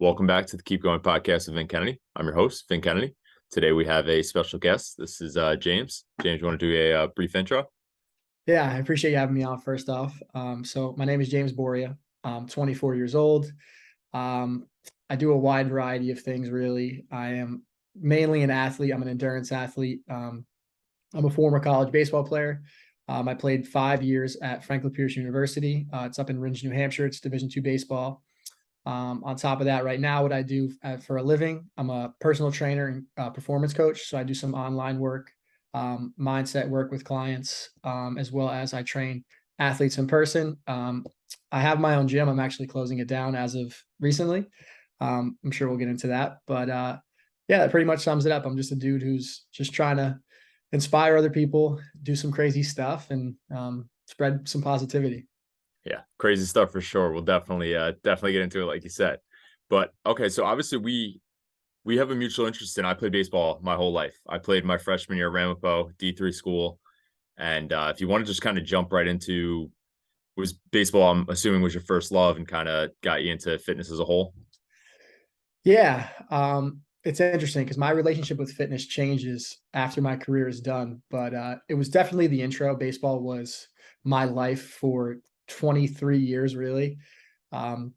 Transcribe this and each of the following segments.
Welcome back to the Keep Going podcast with Vin Kennedy. I'm your host, Vin Kennedy. Today we have a special guest. This is James. James, you want to do a brief intro? Yeah, I appreciate you having me on first off. So my name is James Boria. I'm 24 years old. Um, I do a wide variety of things, really. I am mainly an athlete. I'm an endurance athlete. I'm a former college baseball player. I played 5 years at Franklin Pierce University. It's up in Rindge, New Hampshire. It's Division II baseball. On top of that, right now, what I do for a living, I'm a personal trainer and performance coach. So I do some online work, mindset work with clients, as well as I train athletes in person. I have my own gym. I'm actually closing it down as of recently. I'm sure we'll get into that. But yeah, that pretty much sums it up. I'm just a dude who's just trying to inspire other people, do some crazy stuff, and spread some positivity. Yeah, crazy stuff for sure. We'll definitely get into it, like you said. But okay, so obviously we have a mutual interest in. I played baseball my whole life. I played my freshman year at Ramapo D3 school, and if you want to just kind of jump right into, was baseball, I'm assuming, was your first love and kind of got you into fitness as a whole? Yeah, it's interesting because my relationship with fitness changes after my career is done. But it was definitely the intro. Baseball was my life for 23 years, really. Um,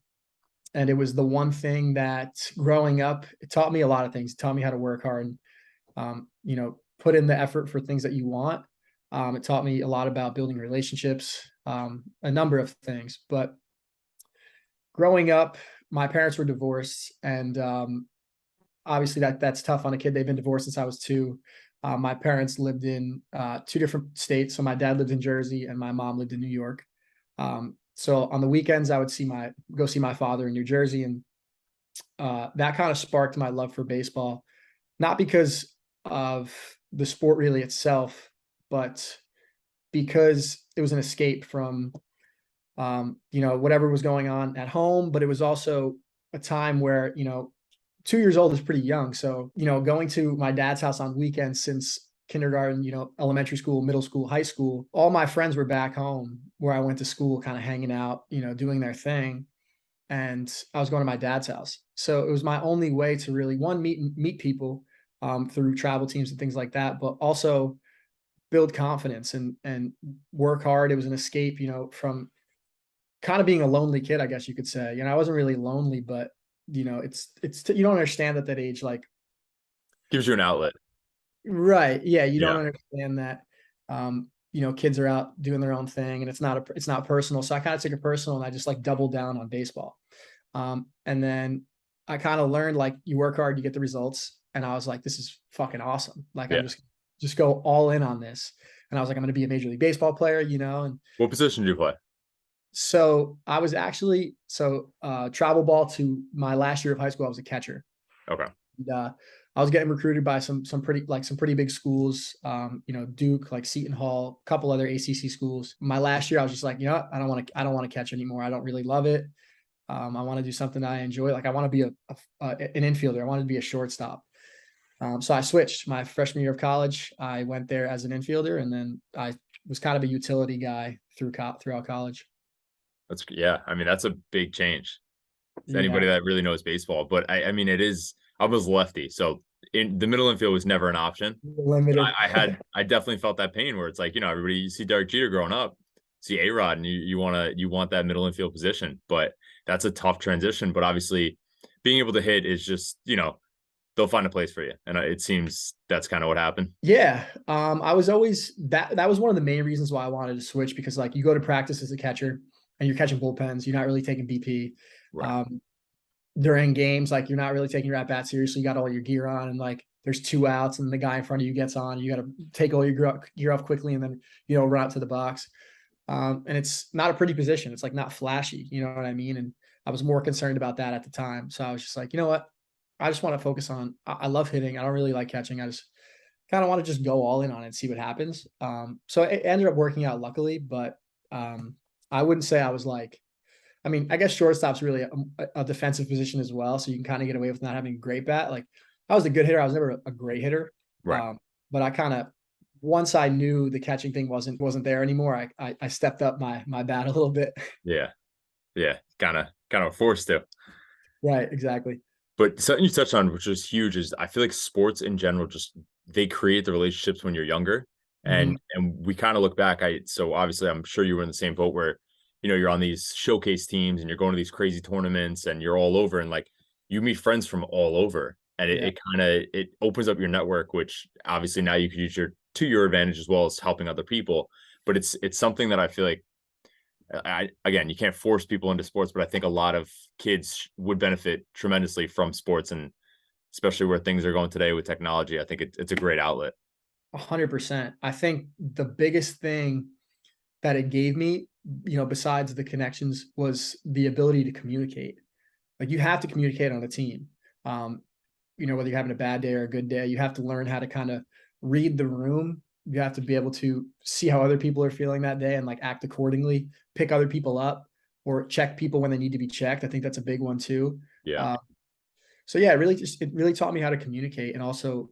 and it was the one thing that growing up, it taught me a lot of things. It taught me how to work hard and, put in the effort for things that you want. It taught me a lot about building relationships, a number of things. But growing up, my parents were divorced, and obviously that's tough on a kid. They've been divorced since I was two. My parents lived in two different states. So my dad lived in Jersey, and my mom lived in New York. So on the weekends, I would go see my father in New Jersey, and that kind of sparked my love for baseball. Not because of the sport really itself, but because it was an escape from whatever was going on at home. But it was also a time where 2 years old is pretty young. So going to my dad's house on weekends since kindergarten, elementary school, middle school, high school, all my friends were back home where I went to school, kind of hanging out, doing their thing. And I was going to my dad's house. So it was my only way to really, one, meet people through travel teams and things like that, but also build confidence and work hard. It was an escape, from kind of being a lonely kid, I guess you could say. I wasn't really lonely, but you don't understand at that age, like, Gives you an outlet. right. Yeah. You don't Yeah. understand that, kids are out doing their own thing, and it's not personal. So I kind of took it personal, and I just like doubled down on baseball. And then I kind of learned, like, you work hard, you get the results. And I was like, this is fucking awesome. Like, I'm Yeah. just go all in on this. And I was like, I'm going to be a major league baseball player, and What position do you play? so I was actually travel ball to my last year of high school. I was a catcher. Okay. And, I was getting recruited by some pretty big schools, Duke, like Seton Hall, a couple other ACC schools. My last year, I was just like, I don't want to catch anymore. I don't really love it. I want to do something I enjoy. Like, I want to be an infielder. I wanted to be a shortstop. So I switched my freshman year of college. I went there as an infielder, and then I was kind of a utility guy throughout college. Yeah. I mean, that's a big change. To Yeah, anybody that really knows baseball. But I mean, it is. I was lefty, so in the middle infield was never an option. But limited. I definitely felt that pain where it's like, everybody, you see Derek Jeter growing up, see A-Rod, and you want that middle infield position. But that's a tough transition. But obviously, being able to hit is just, they'll find a place for you, and it seems that's kind of what happened. Yeah, I was always that was one of the main reasons why I wanted to switch, because, like, you go to practice as a catcher and you're catching bullpens, you're not really taking BP. Right. Um, During games, like, you're not really taking your at bat seriously. You got all your gear on, and, like, there's two outs, and the guy in front of you gets on. You got to take all your gear off quickly, and then run out to the box. And it's not a pretty position. It's, like, not flashy. You know what I mean? And I was more concerned about that at the time. So I was just like, you know what? I just want to focus on. I love hitting. I don't really like catching. I just kind of want to just go all in on it and see what happens. So it ended up working out, luckily, but I wouldn't say I was like. I mean, I guess shortstop's really a defensive position as well, so you can kind of get away with not having a great bat. Like, I was a good hitter. I was never a great hitter, Right. but I kind of, once I knew the catching thing wasn't there anymore, I stepped up my bat a little bit. Yeah. Yeah. Kind of forced to. Right, exactly. But something you touched on, which is huge, is I feel like sports in general just they create the relationships when you're younger. Mhm. And we kind of look back. So obviously I'm sure you were in the same boat where, you're on these showcase teams and you're going to these crazy tournaments and you're all over and like you meet friends from all over. And it, Yeah, it kind of it opens up your network, which obviously now you can use your advantage as well as helping other people. But it's something that I feel like again, you can't force people into sports, but I think a lot of kids would benefit tremendously from sports, and especially where things are going today with technology. I think it's a great outlet. 100%. I think the biggest thing that it gave me, besides the connections, was the ability to communicate. Like, you have to communicate on a team. Um, whether you're having a bad day or a good day, you have to learn how to kinda read the room. You have to be able to see how other people are feeling that day and, like, act accordingly, pick other people up, or check people when they need to be checked. I think that's a big one too. Yeah, Uh, so yeah, it really taught me how to communicate and also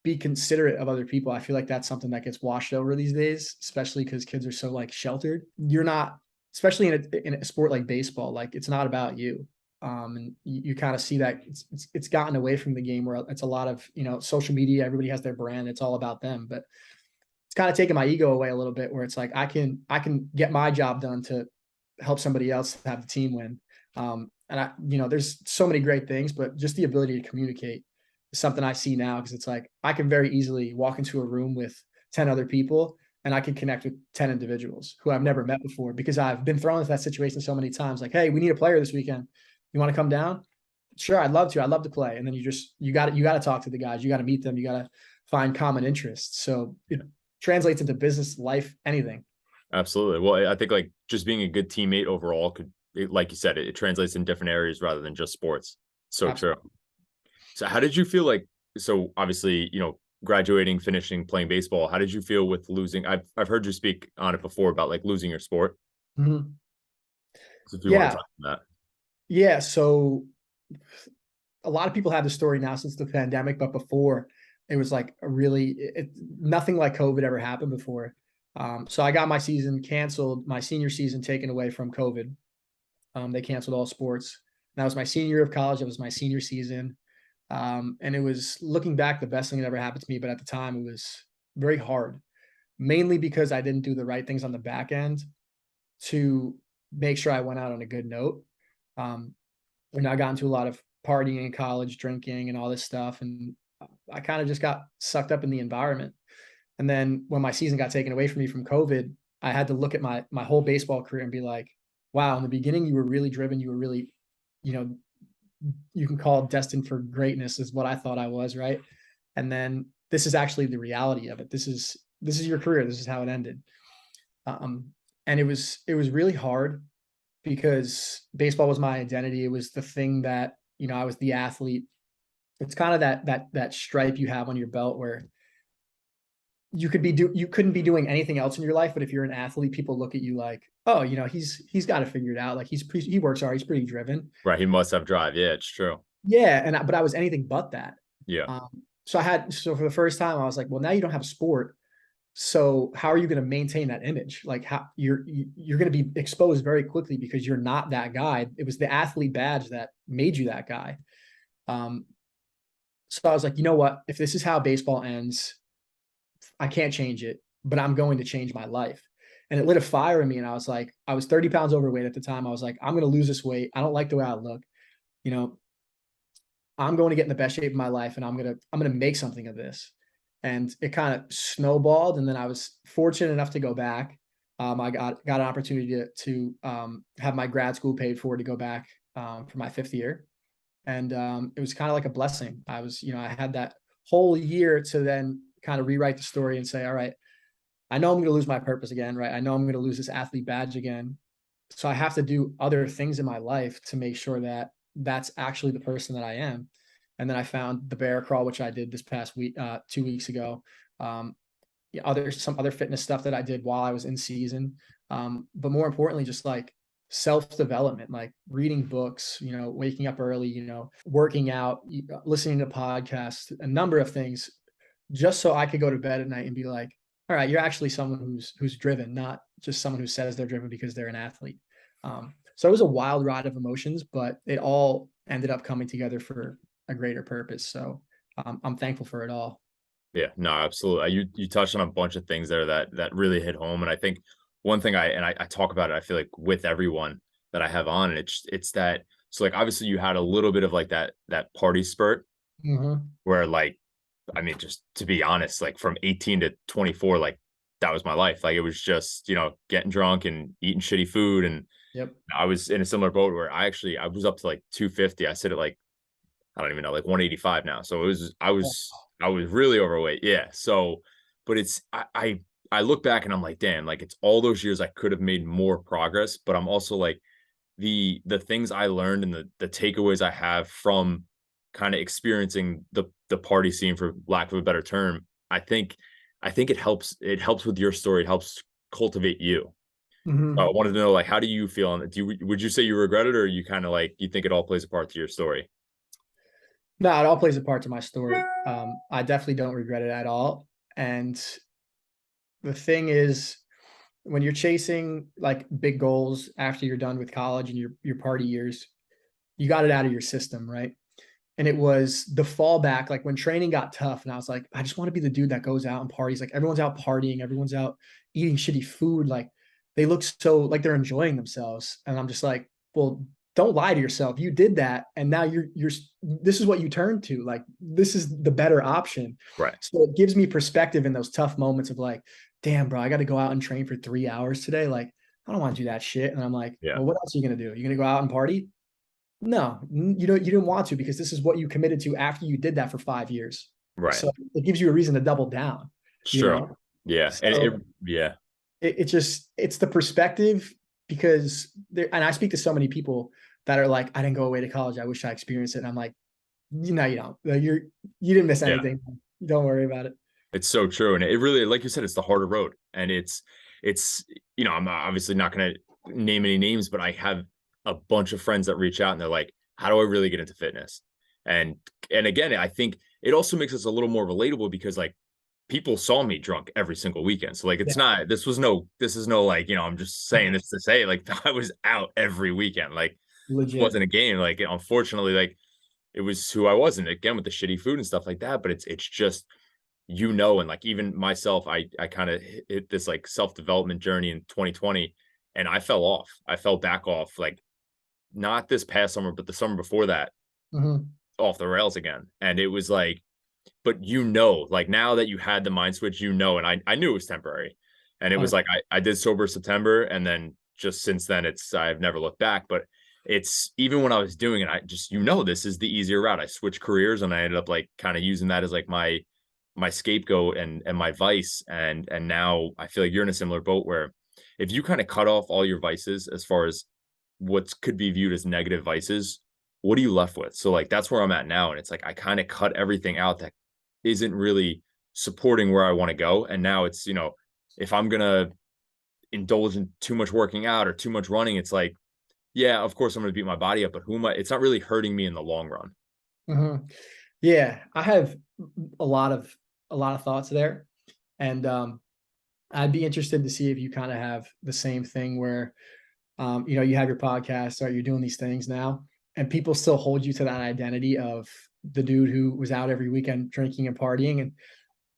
be considerate of other people. I feel like that's something that gets washed over these days, especially because kids are so, like, sheltered. You're not, especially in a sport like baseball, like, it's not about you. And you kinda see that it's gotten away from the game where it's a lot of, social media, everybody has their brand, it's all about them, but it's kinda taken my ego away a little bit where it's like, I can get my job done to help somebody else have the team win. And there's so many great things, but just the ability to communicate is something I see now because it's like I can very easily walk into a room with 10 other people and I can connect with 10 individuals who I've never met before because I've been thrown into that situation so many times. Like, hey, we need a player this weekend. You want to come down? Sure, I'd love to. I'd love to play. And then you got to talk to the guys. You got to meet them. You got to find common interests. So it translates into business, life, anything. absolutely. Well, I think like just being a good teammate overall like you said, it translates in different areas rather than just sports. So true. Absolutely. So how did you feel like? So obviously, graduating, finishing, playing baseball. How did you feel with losing? I've heard you speak on it before about like losing your sport. Mhm. So if you want to Yeah. talk about that, Yeah. So a lot of people have the story now since the pandemic, but before it was like nothing like COVID ever happened before. So I got my season canceled, my senior season taken away from COVID. They canceled all sports. And that was my senior year of college. It was my senior season. And it was, looking back, the best thing that ever happened to me. But at the time, it was very hard, mainly because I didn't do the right things on the back end to make sure I went out on a good note. Um, I got into a lot of partying in college, drinking, and all this stuff, and I kind of just got sucked up in the environment. And then when my season got taken away from me from COVID, I had to look at my whole baseball career and be like, "Wow, in the beginning, you were really driven. You were really, you know, you can call it destined for greatness, is what I thought I was, right? And then this is actually the reality of it. This is your career. This is how it ended." Um, and it was really hard because baseball was my identity. It was the thing that, I was the athlete. It's kind of that stripe you have on your belt where you couldn't be doing anything else in your life, but if you're an athlete, people look at you like, oh, he's got it figured out. Like, he works hard. He's pretty driven. right? He must have drive. Yeah, it's true. Yeah, but I was anything but that. Yeah. So for the first time, I was like, well, now you don't have a sport. So how are you going to maintain that image? Like, how you're going to be exposed very quickly because you're not that guy. It was the athlete badge that made you that guy. Um, so I was like, you know what? If this is how baseball ends, I can't change it, but I'm going to change my life. And it lit a fire in me. And I was like, I was 30 pounds overweight at the time. I was like, I'm going to lose this weight. I don't like the way I look. You know, I'm going to get in the best shape of my life, and I'm going to make something of this. And it kind of snowballed. And then I was fortunate enough to go back. I got an opportunity to have my grad school paid for to go back for my fifth year. And it was kind of like a blessing. I had that whole year to then kind of rewrite the story and say, all right, I know I'm going to lose my purpose again, right? I know I'm going to lose this athlete badge again. So I have to do other things in my life to make sure that that's actually the person that I am. And then I found the bear crawl, which I did this past week, 2 weeks ago. Um, yeah, some other fitness stuff that I did while I was in season. But more importantly, just like self-development, like reading books, waking up early, working out, listening to podcasts, a number of things, just so I could go to bed at night and be like, all right, you're actually someone who's driven, not just someone who says they're driven because they're an athlete. So it was a wild ride of emotions, but ended up coming together for a greater purpose. So I'm thankful for it all. Yeah, no, absolutely. You touched on a bunch of things there that really hit home, and I think one thing I talk about it, I feel like with everyone that I have on, and it's that so like obviously you had a little bit of like that party spurt Hmm. where like I mean just to be honest, like from 18 to 24, like that was my life. Like it was just getting drunk and eating shitty food, and Yep. I was in a similar boat where I was up to like 250. I sit at like I don't even know, like 185 now. So it was I was really overweight. Yeah. So, but I look back and I'm like, damn, like it's all those years I could have made more progress, but I'm also like the things I learned and the takeaways I have from kind of experiencing the party scene for lack of a better term. I think it helps with your story. It helps cultivate you. So I Hmm. wanted to know like how do you feel on it? Would you say you regret it or you kind of like you think it all plays a part to your story? No, it all plays a part to my story. I definitely don't regret it at all. And the thing is, when you're chasing like big goals after you're done with college and your party years, you got it out of your system, right? And it was the fallback, like when training got tough, and I was like, I just want to be the dude that goes out and parties. Like everyone's out partying, everyone's out eating shitty food. Like they look so like they're enjoying themselves. And I'm just like, well, don't lie to yourself. You did that, and now you're this is what you turn to. Like this is the better option. Right. So it gives me perspective in those tough moments of like, damn, bro, I got to go out and train for 3 hours today. Like, I don't want to do that shit. And I'm like, Yeah. well, what else are you gonna do? You're gonna go out and party? No, you didn't want to because this is what you committed to after you did that for 5 years. Right. So it gives you a reason to double down, It's you true. know? Yeah. And So yeah. it just it's the perspective because there and I speak to so many people that are like, I didn't go away to college. I wish I experienced it. And I'm like, you don't. Like, you didn't miss Yeah. anything. Don't worry about it. It's so true. And it really, like you said, it's the harder road. And it's, I'm obviously not going to name any names, but I have a bunch of friends that reach out and they're like, how do I really get into fitness? And, and again, I think it also makes us a little more relatable because like people saw me drunk every single weekend. So like, Yeah, this is no, like, I'm just saying this to say like I was out every weekend. Like this legit. wasn't a game. Like, unfortunately, like it was who I was. And again, with the shitty food and stuff like that, but it's just, and like even myself, I kind of hit this like self-development journey in 2020 and I fell back off like not this past summer but the summer before that, Mhm. off the rails again. And it was like, but like now that you had the mind switch, and I knew it was temporary. And it was like I did sober September, and then just since then I've never looked back. But it's even when I was doing it, I just this is the easier route. I switched careers and I ended up like kind of using that as like my scapegoat and my vice. And now I feel like you're in a similar boat where if you kind of cut off all your vices as far as what could be viewed as negative vices, what are you left with? So like that's where I'm at now. And it's like I kind of cut everything out that isn't really supporting where I want to go. And now it's, if I'm gonna indulge in too much working out or too much running, it's like, yeah, of course I'm gonna beat my body up, but who am I? It's not really hurting me in the long run. Mhm. Yeah, I have a lot of thoughts there, and I'd be interested to see if you kind of have the same thing where you have your podcast, or you're doing these things now, and people still hold you to that identity of the dude who was out every weekend drinking and partying. And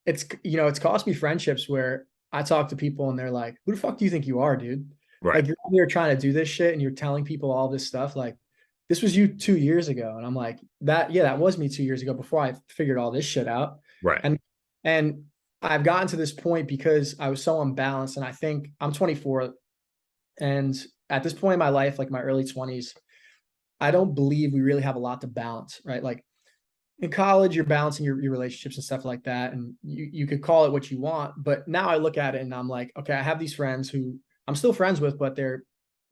it's cost me friendships where I talk to people and they're like, "Who the fuck do you think you are, dude? Right. Like you're out here trying to do this shit and you're telling people all this stuff. Like this was you 2 years ago." And I'm like, that was me 2 years ago before I figured all this shit out. Right. And and I've gotten to this point because I was so unbalanced. And I think I'm 24, and at this point in my life, like my early 20s, I don't believe we really have a lot to balance, right? Like in college, you're balancing your relationships and stuff like that. And you could call it what you want. But now I look at it and I'm like, okay, I have these friends who I'm still friends with, but they're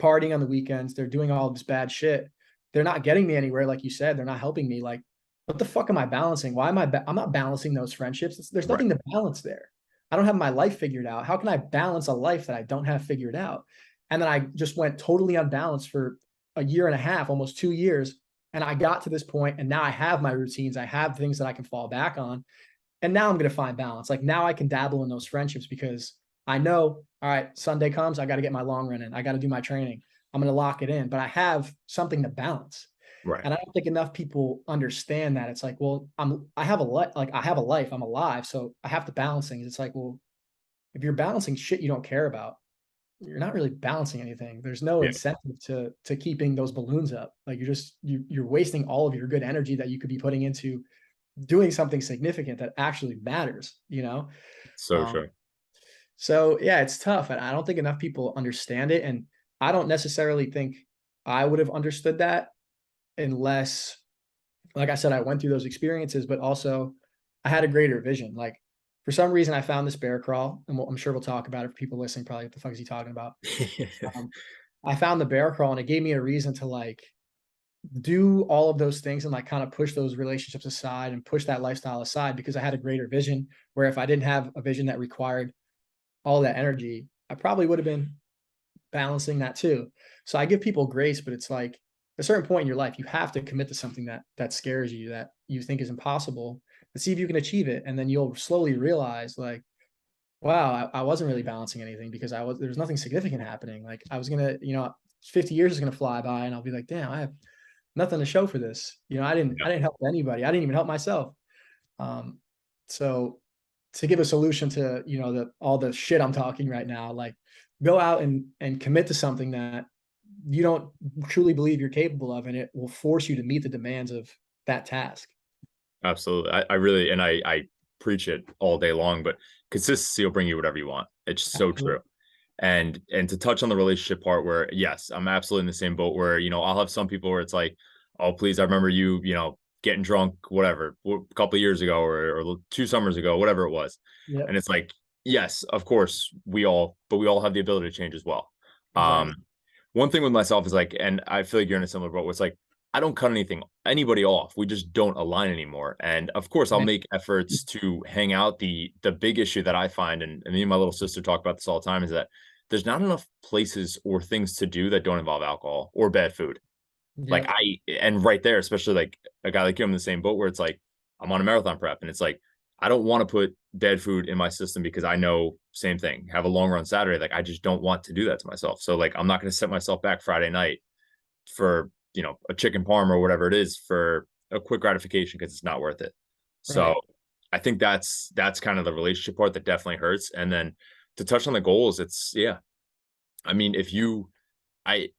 partying on the weekends. They're doing all this bad shit. They're not getting me anywhere. Like you said, they're not helping me. Like, what the fuck am I balancing? Why am I'm not balancing those friendships. There's Right. nothing to balance there. I don't have my life figured out. How can I balance a life that I don't have figured out? And then I just went totally unbalanced for a year and a half, almost 2 years. And I got to this point, and now I have my routines. I have things that I can fall back on. And now I'm going to find balance. Like now I can dabble in those friendships because I know, all right, Sunday comes, I got to get my long run in. I got to do my training. I'm going to lock it in, but I have something to balance. Right. And I don't think enough people understand that. It's like, well, I have a like I have a life, I'm alive, so I have to balance things. It's like, well, if you're balancing shit you don't care about, you're not really balancing anything. There's no Yeah. incentive to keeping those balloons up. Like you're wasting all of your good energy that you could be putting into doing something significant that actually matters, you know? So Um, true. so yeah, it's tough. And I don't think enough people understand it. And I don't necessarily think I would have understood that unless, like I said, I went through those experiences, but also I had a greater vision. Like for some reason, I found this bear crawl, and I'm sure we'll talk about it for people listening. Probably, what the fuck is he talking about? Um, I found the bear crawl, and it gave me a reason to like do all of those things and like kind of push those relationships aside and push that lifestyle aside because I had a greater vision. Where if I didn't have a vision that required all that energy, I probably would have been balancing that too. So I give people grace, but it's like a certain point in your life, you have to commit to something that scares you, that you think is impossible, and see if you can achieve it. And then you'll slowly realize, like, wow, I wasn't really balancing anything because there was nothing significant happening. Like I was gonna, 50 years is gonna fly by, and I'll be like, damn, I have nothing to show for this. I Yeah. didn't help anybody. I didn't even help myself. Um, so to give a solution to, the all the shit I'm talking right now, like go out and commit to something that you don't truly believe you're capable of, and it will force you to meet the demands of that task. Absolutely. I really, and I preach it all day long, but consistency will bring you whatever you want. It's so true. Absolutely. And to touch on the relationship part where, yes, I'm absolutely in the same boat where, I'll have some people where it's like, oh, please, I remember you, getting drunk, whatever, a couple of years ago or 2 summers ago, whatever it was. And Yep. it's like, yes, of course, but we all have the ability to change as well. Right. One thing with myself is like, and I feel like you're in a similar boat where it's like, I don't cut anybody off. We just don't align anymore. And of course, I'll Right. make efforts to hang out. The big issue that I find, and me and my little sister talk about this all the time, is that there's not enough places or things to do that don't involve alcohol or bad food. Like Yep. and right there, especially like a guy like you, I'm in the same boat where it's like I'm on a marathon prep, and it's like I don't want to put bad food in my system because I know same thing. Have a long run Saturday, like I just don't want to do that to myself. So like I'm not going to set myself back Friday night for a chicken parm or whatever it is for a quick gratification because it's not worth it. So Right. I think that's kind of the relationship part that definitely hurts. And then to touch on the goals, it's yeah. I mean, if you I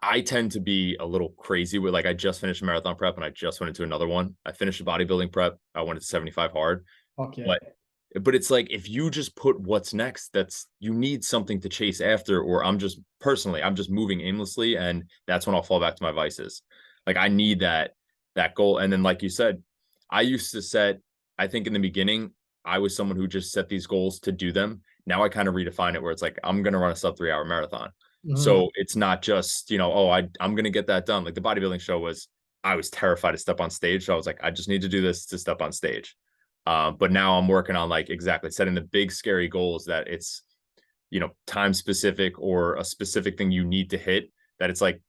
I tend to be a little crazy with like I just finished a marathon prep and I just went into another one. I finished a bodybuilding prep. I went to 75 hard. Fuck yeah. But it's like if you just put what's next, that's you need something to chase after, or I'm just moving aimlessly, and that's when I'll fall back to my vices. Like I need that goal. And then like you said, I used to set, I think in the beginning, I was someone who just set these goals to do them. Now I kind of redefine it where it's like I'm gonna run a sub 3 hour marathon. Mhm. So it's not just, oh, I'm gonna get that done. Like the bodybuilding show was, I was terrified to step on stage. So I was like, I just need to do this to step on stage. But now I'm working on like exactly setting the big scary goals that it's, time specific or a specific thing you need to hit that it's like,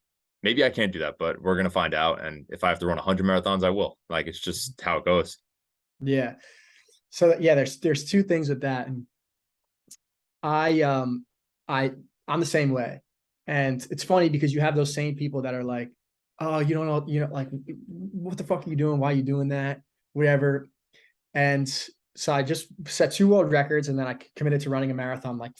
maybe I can't do that, but we're going to find out. And if I have to run 100 marathons, I will. Like, it's just how it goes. Yeah. So yeah, there's two things with that, and I I I'm the same way. And it's funny because you have those same people that are like, "Oh, you don't know, like what the fuck are you doing? Why are you doing that?" Whatever. And so I just set 2 world records, and then I committed to running a marathon like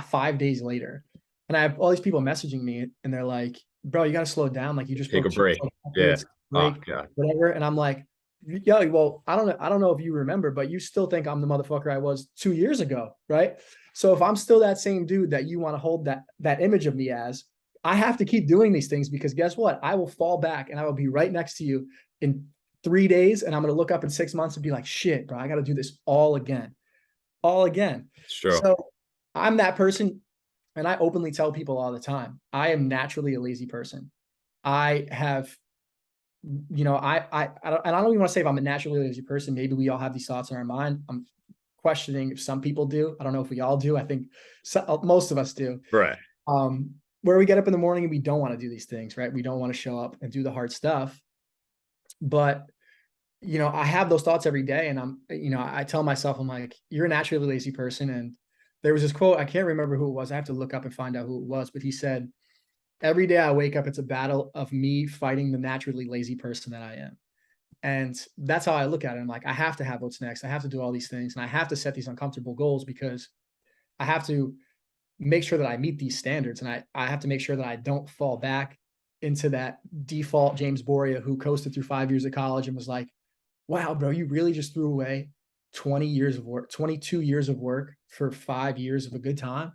5 days later. And I have all these people messaging me, and they're like, "Bro, you gotta slow down. Like you just Take a broke 2 break. world Yeah. records, Oh, break, God. whatever." And I'm like, "Yeah, well, I don't know if you remember, but you still think I'm the motherfucker I was 2 years ago, right? So if I'm still that same dude that you want to hold that image of me as, I have to keep doing these things because guess what? I will fall back and I will be right next to you in 3 days, and I'm going to look up in 6 months and be like, shit, bro, I got to do this all again, all again." It's true. So I'm that person, and I openly tell people all the time, I am naturally a lazy person. I have, I don't, and I don't even want to say if I'm a naturally lazy person. Maybe we all have these thoughts in our mind. I'm questioning if some people do. I don't know if we all do. I think most of us do. Right. Where we get up in the morning and we don't want to do these things, right? We don't want to show up and do the hard stuff. But I have those thoughts every day, and I tell myself, I'm like, you're a naturally lazy person. And there was this quote, I can't remember who it was. I have to look up and find out who it was, but he said, Every day I wake up, it's a battle of me fighting the naturally lazy person that I am. And that's how I look at it. I'm like, I have to have what's next. I have to do all these things and I have to set these uncomfortable goals because I have to make sure that I meet these standards. And I have to make sure that I don't fall back into that default James Boria who coasted through 5 years of college and was like, wow, bro, you really just threw away 20 years of work, 22 years of work for 5 years of a good time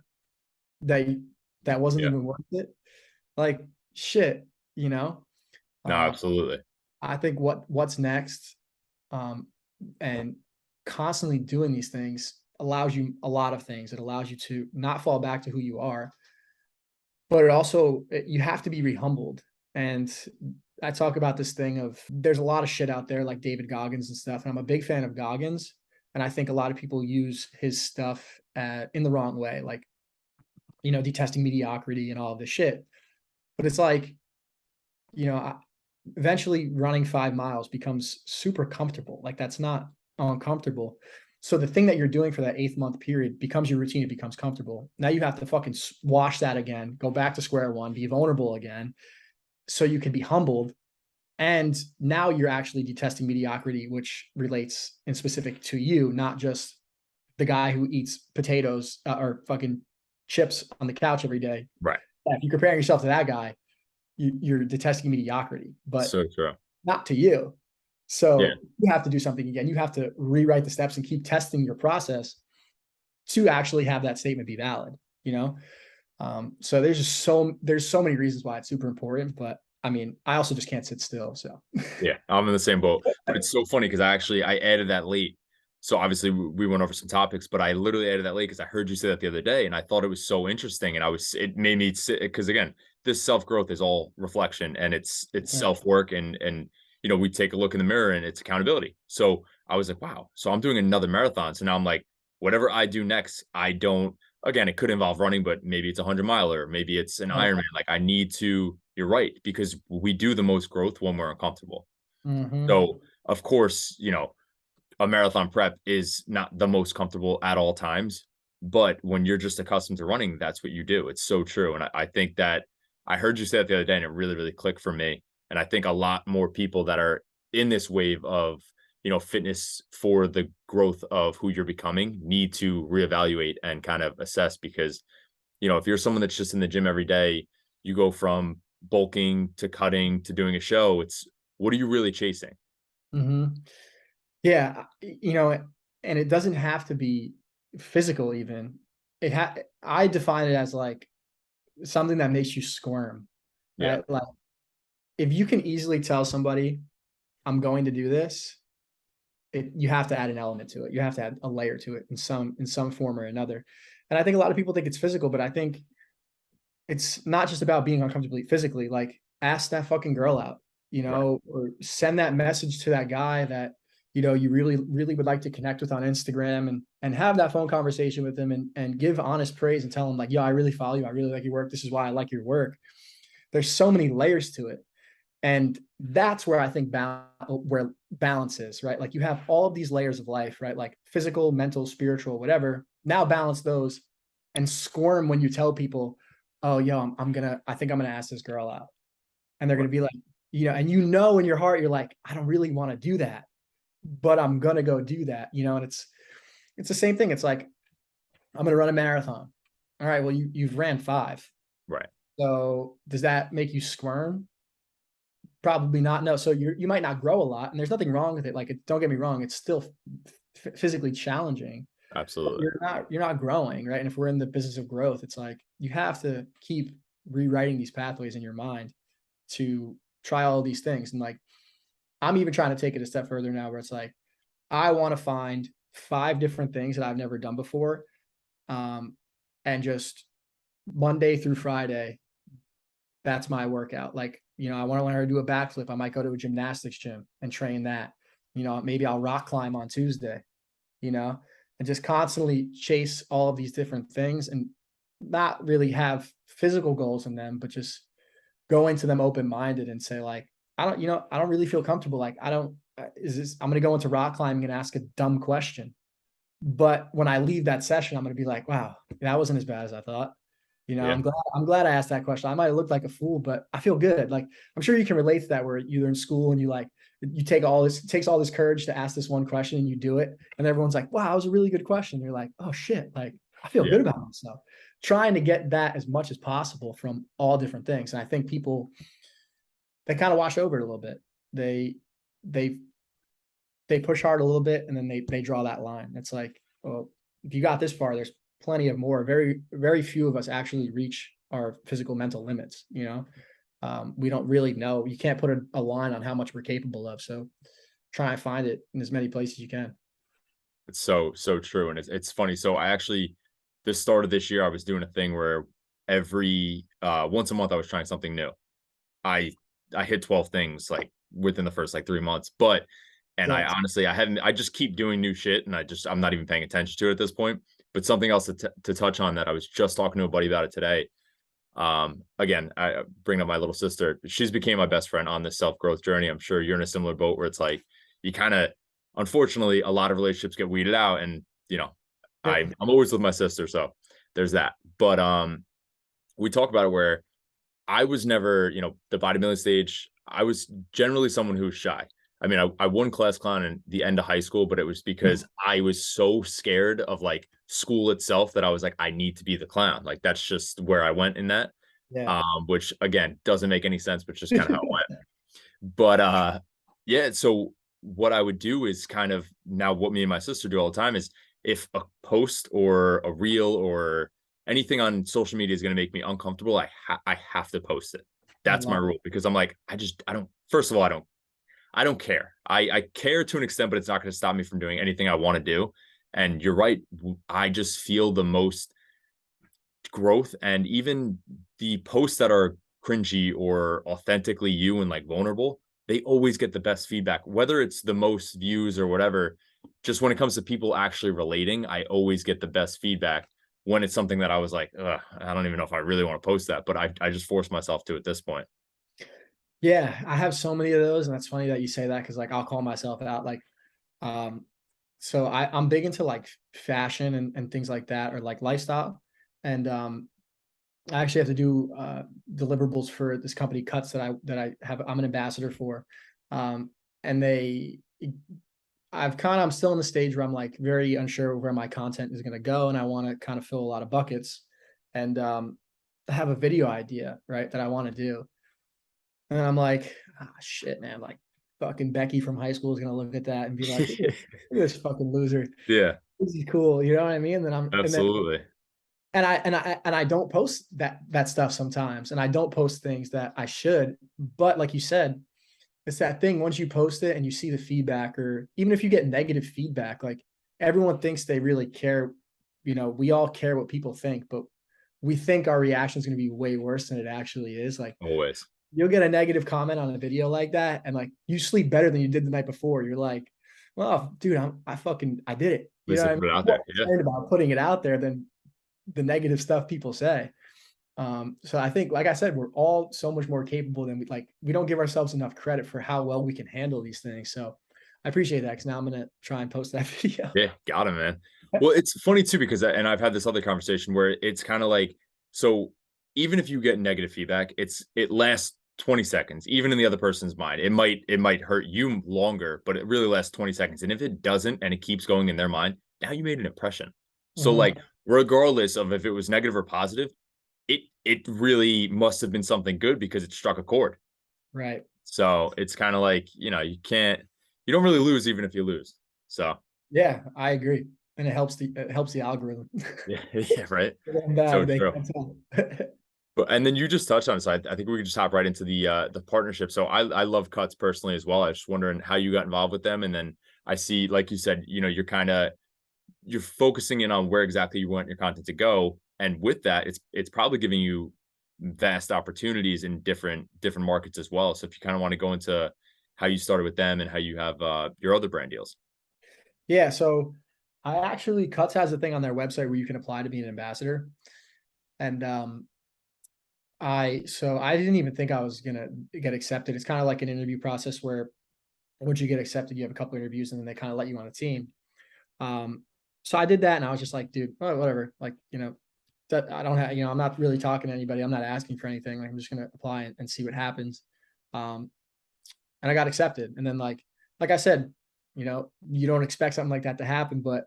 that that wasn't Yeah. even worth it. Like shit, you know. No, Um, absolutely. I think what's next, um, and constantly doing these things allows you a lot of things. It allows you to not fall back to who you are, but it also you have to be re-humbled. And I talk about this thing of there's a lot of shit out there like David Goggins and stuff, and I'm a big fan of Goggins, and I think a lot of people use his stuff in the wrong way, like detesting mediocrity and all of this shit. But it's like you know, eventually running 5 miles becomes super comfortable. Like that's not uncomfortable. So the thing that you're doing for that 8th month period becomes your routine. It becomes comfortable. Now you have to fucking wash that again, go back to square one, be vulnerable again, so you can be humbled. And now you're actually detesting mediocrity, which relates in specific to you, not just the guy who eats potatoes or fucking chips on the couch every day. Right. If you're comparing yourself to that guy, you're detesting mediocrity, but So true. not to you. Yeah. So you have to do something again. You have to rewrite the steps and keep testing your process to actually have that statement be valid, you know? So there's so many reasons why it's super important, but I mean, I also just can't sit still. So Yeah, I'm in the same boat. But it's so funny because I added that late. So obviously we went over some topics, but I literally added that late because I heard you say that the other day, and I thought it was so interesting, and it made me sit because again, this self growth is all reflection, and it's right. self work, and we take a look in the mirror, and it's accountability. So I was like, wow. So I'm doing another marathon. So now I'm like, whatever I do next, I don't. Again, it could involve running, but maybe it's a 100 miler, maybe it's an Right. Ironman. Like I need to. You're right because we do the most growth when we're uncomfortable. Mm-hmm. So, of course, a marathon prep is not the most comfortable at all times, but when you're just accustomed to running, that's what you do. It's so true. And I think that I heard you say that the other day and it really, really clicked for me. And I think a lot more people that are in this wave of, fitness for the growth of who you're becoming need to reevaluate and kind of assess because, if you're someone that's just in the gym every day, you go from bulking to cutting to doing a show. It's what are you really chasing? Mm-hmm. Yeah. And it doesn't have to be physical even. I define it as like something that makes you squirm, Yeah. right? Like if you can easily tell somebody I'm going to do this, you have to add an element to it. You have to add a layer to it in some form or another. And I think a lot of people think it's physical, but I think it's not just about being uncomfortably physically. Like ask that fucking girl out, Right. or send that message to that guy that you really really would like to connect with on Instagram and have that phone conversation with him and give honest praise and tell him like, yo, I really follow you. I really like your work. This is why I like your work. There's so many layers to it. And that's where I think where balance is, right? Like you have all of these layers of life, right? Like physical, mental, spiritual, whatever. Now balance those and squirm when you tell people, oh, yo, I think I'm gonna ask this girl out. And they're Right. gonna be like, and in your heart, you're like, I don't really want to do that, but I'm gonna go do that, and it's the same thing. It's like, I'm gonna run a marathon. All right, well, you've ran 5. Right. So does that make you squirm? Probably not. No. So you might not grow a lot, and there's nothing wrong with it. Like, don't get me wrong, it's still physically challenging, but Absolutely. you're not growing, right? And if we're in the business of growth, it's like you have to keep rewriting these pathways in your mind to try all these things. And like I'm even trying to take it a step further now, where it's like I want to find 5 different things that I've never done before, um, and just Monday through Friday that's my workout. Like, I want to learn how to do a backflip. I might go to a gymnastics gym and train that. Maybe I'll rock climb on Tuesday, you know, and just constantly chase all of these different things and not really have physical goals in them, but just go into them open minded and say, like, I don't really feel comfortable. Like, I don't, I'm going to go into rock climbing and ask a dumb question. But when I leave that session, I'm going to be like, wow, that wasn't as bad as I thought. I'm Yeah. glad I asked that question. I might have looked like a fool, but I feel good. Like, I'm sure you can relate to that, where you're in school and you take all this, it takes all this courage to ask this one question and you do it. And everyone's like, wow, that was a really good question. You're like, oh shit. Like, I feel Yeah. good about myself. Trying to get that as much as possible from all different things. And I think people, they kind of wash over it a little bit. They, they, they push hard a little bit and then they draw that line. It's like, well, if you got this far, there's plenty of more. Very few of us actually reach our physical mental limits. We don't really know. You can't put a line on how much we're capable of. So try and find it in as many places you can. It's so true. And it's funny. So I actually, the start of this year, I was doing a thing where every once a month I was trying something new. I I hit 12 things like within the first like 3 months. But and I Sick. honestly I haven't I just keep doing new shit and I'm not even paying attention to it at this point. But something else to touch on that I was just talking to a buddy about it today. Again, I bring up my little sister. She's became my best friend on this self-growth journey. I'm sure you're in a similar boat where it's like you kind of unfortunately a lot of relationships get weeded out and Yep. I'm always with my sister, so there's that. But we talk about it where I was never, the bodybuilding stage. I was generally someone who was shy. I mean, I won class clown in the end of high school, but it was because I was so scared of like school itself that I was like, I need to be the clown. Like that's just where I went in that. Yeah. Which again doesn't make any sense, but just kind of how it went. But yeah, so what I would do is kind of now what me and my sister do all the time is if a post or a reel or anything on social media is going to make me uncomfortable, I have to post it. I That's my love it. rule because I'm like I don't first of all I don't care. I care to an extent, but it's not going to stop me from doing anything I want to do. And you're right. I just feel the most growth and even the posts that are cringy or authentically you and like vulnerable, they always get the best feedback, whether it's the most views or whatever. Just when it comes to people actually relating, I always get the best feedback when it's something that I was like, ugh, I don't even know if I really want to post that, but I just force myself to at this point. Yeah. I have so many of those. And that's funny that you say that, because like I'll call myself out. Um, so I'm big into like fashion and things like that, or like lifestyle. And I actually have to do deliverables for this company Cuts that I have. I'm an ambassador for. Um, and I'm still in the stage where I'm like very unsure where my content is going to go, and I want to kind of fill a lot of buckets. And I have a video idea, right, that I want to do. And I'm like, ah, shit, man, like fucking Becky from high school is gonna look at that and be like, look at this fucking loser. Yeah, This is cool, you know what I mean? absolutely. And I don't post that stuff sometimes, and I don't post things that I should. But like you said, it's that thing. Once you post it and you see the feedback, or even if you get negative feedback, like everyone thinks they really care. We all care what people think, but we think our reaction is going to be way worse than it actually is. Like, Always. you'll get a negative comment on a video like that, and like you sleep better than you did the night before. You're like, well, dude, I did it. At You know least I what I mean? put it I'm out more there. Yeah. concerned about putting it out there than the negative stuff people say. So I think, like I said, we're all so much more capable than we don't give ourselves enough credit for how well we can handle these things. So I appreciate that, because now I'm gonna try and post that video. Yeah, got him, man. Well, it's funny too because and I've had this other conversation where it's kind of like so even if you get negative feedback, it lasts 20 seconds, even in the other person's mind. It might hurt you longer, but it really lasts 20 seconds. And if it doesn't and it keeps going in their mind, now you made an impression. So Mhm. like regardless of if it was negative or positive, it really must have been something good because it struck a chord. Right. So it's kind of like, you don't really lose even if you lose. So Yeah, I agree. And it helps the algorithm. yeah, yeah, right. Good and So bad, they true. can't tell. But and then you just touched on it, so I think we could just hop right into the partnership. So I love Cuts personally as well. I was just wondering how you got involved with them, and then I see, like you said, you're focusing in on where exactly you want your content to go, and with that, it's probably giving you vast opportunities in different markets as well. So if you kind of want to go into how you started with them and how you have your other brand deals. Yeah, so I actually Cuts has a thing on their website where you can apply to be an ambassador. And I didn't even think I was gonna get accepted. It's kind of like an interview process where once you get accepted, you have a couple interviews and then they kind of let you on a team. Um, so I did that and I was just like, dude, oh, whatever. Like, that I don't have, I'm not really talking to anybody. I'm not asking for anything. Like, I'm just going to apply and see what happens. Um, and I got accepted. And then like I said, you don't expect something like that to happen, but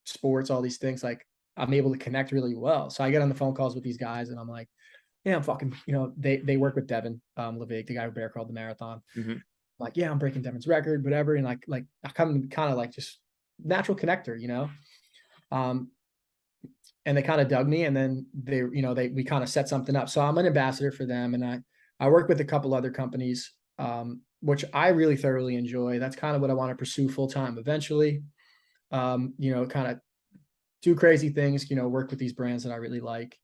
sports, all these things, like I'm able to connect really well. So I get on the phone calls with these guys and I'm like, yeah, I'm fucking, they work with Devin, Levig, the guy who bear crawled the marathon. Mhm. Like, yeah, I'm breaking Devin's record, whatever. And like I come kind of like just natural connector, um, and they kind of dug me, and then we kind of set something up. So I'm an ambassador for them, and I work with a couple other companies, which I really thoroughly enjoy. That's kind of what I want to pursue full time eventually. Kind of do crazy things, work with these brands that I really like,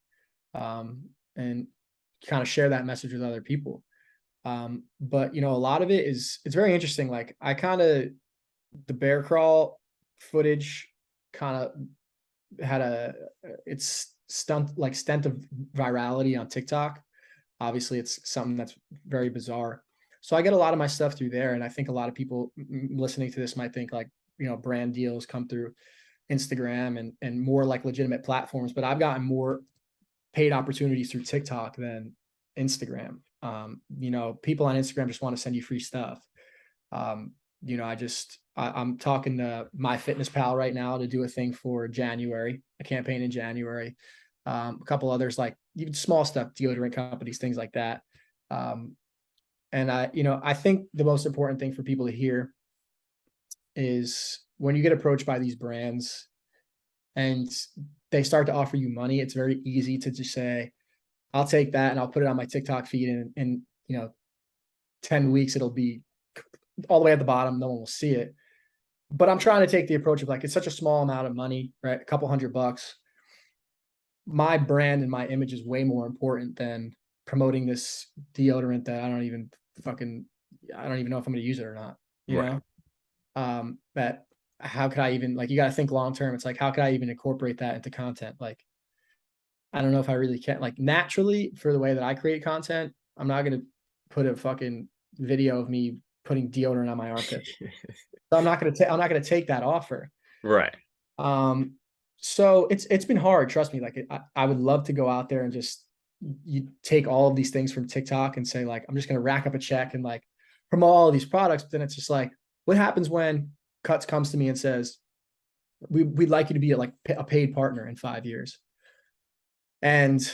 and kind of share that message with other people. But a lot of it's very interesting. Like I kind of the bear crawl footage kind of had it's stent of virality on TikTok. Obviously, it's something that's very bizarre. So I get a lot of my stuff through there, and I think a lot of people listening to this might think like brand deals come through Instagram and more like legitimate platforms. But I've gotten more paid opportunities through TikTok than Instagram. People on Instagram just want to send you free stuff. I'm talking to MyFitnessPal right now to do a thing for January, a campaign in January. A couple others, like even small stuff, deodorant companies, things like that. And I think the most important thing for people to hear is when you get approached by these brands and they start to offer you money, it's very easy to just say, I'll take that and I'll put it on my TikTok feed, and in 10 weeks it'll be all the way at the bottom. No one will see it. But I'm trying to take the approach of like, it's such a small amount of money, right? A couple $100. My brand and my image is way more important than promoting this deodorant that I don't even know if I'm going to use it or not. Right. That how could I even, like, you got to think long term. It's like, how could I even incorporate that into content? Like, I don't know if I really can. Like, naturally, for the way that I create content, I'm not going to put a fucking video of me putting deodorant on my armpit. So I'm not going to take that offer. Right. So it's been hard. Trust me. Like I would love to go out there and just you take all of these things from TikTok and say like, I'm just going to rack up a check and like promote all of these products. But then it's just like, what happens when Cuts comes to me and says, we'd like you to be like a paid partner in 5 years. And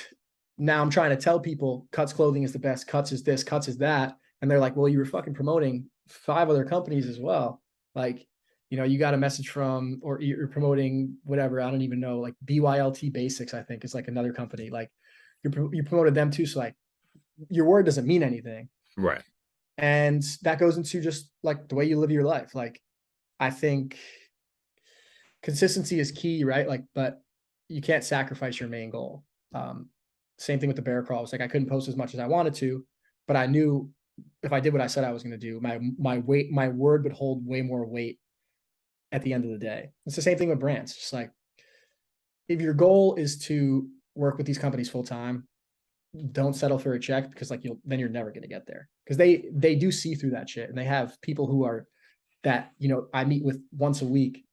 now I'm trying to tell people Cuts clothing is the best. Cuts is this, Cuts is that. And they're like, well, you were fucking promoting 5 other companies as well. Like, you got a message from, or you're promoting whatever, I don't even know, like BYLT Basics, I think is like another company. Like you promoted them too. So like your word doesn't mean anything. Right. And that goes into just like the way you live your life. Like, I think consistency is key, right? Like, but you can't sacrifice your main goal. Same thing with the bear crawl. It's like, I couldn't post as much as I wanted to, but I knew if I did what I said I was going to do, my word would hold way more weight at the end of the day. It's the same thing with brands. Just like, if your goal is to work with these companies full time, don't settle for a check, because like you're never going to get there, because they do see through that shit, and they have people who are that I meet with once a week,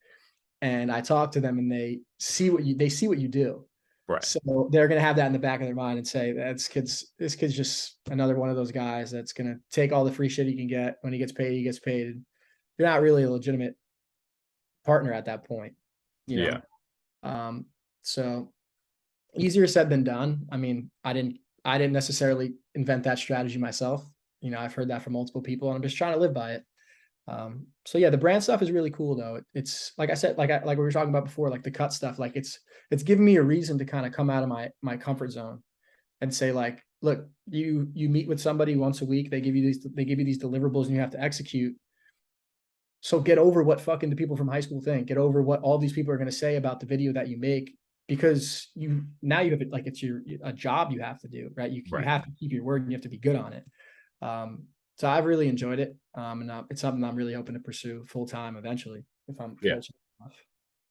and I talk to them, and they see what you do. Right. So they're going to have that in the back of their mind and say, this kid's just another one of those guys that's going to take all the free shit he can get. When he gets paid, he gets paid. You're not really a legitimate partner at that point, Yeah. So easier said than done. I mean, I didn't necessarily invent that strategy myself. I've heard that from multiple people, and I'm just trying to live by it. So yeah, the brand stuff is really cool though. It's like I said, like we were talking about before, like the cut stuff, like it's giving me a reason to kind of come out of my comfort zone and say like, look, you meet with somebody once a week, they give you these deliverables and you have to execute. So get over what fucking the people from high school think. Get over what all these people are going to say about the video that you make, because you have it, like it's a job you have to do, right? You have to keep your word and you have to be good on it. So I've really enjoyed it. And it's something I'm really hoping to pursue full time eventually, if I'm fortunate enough.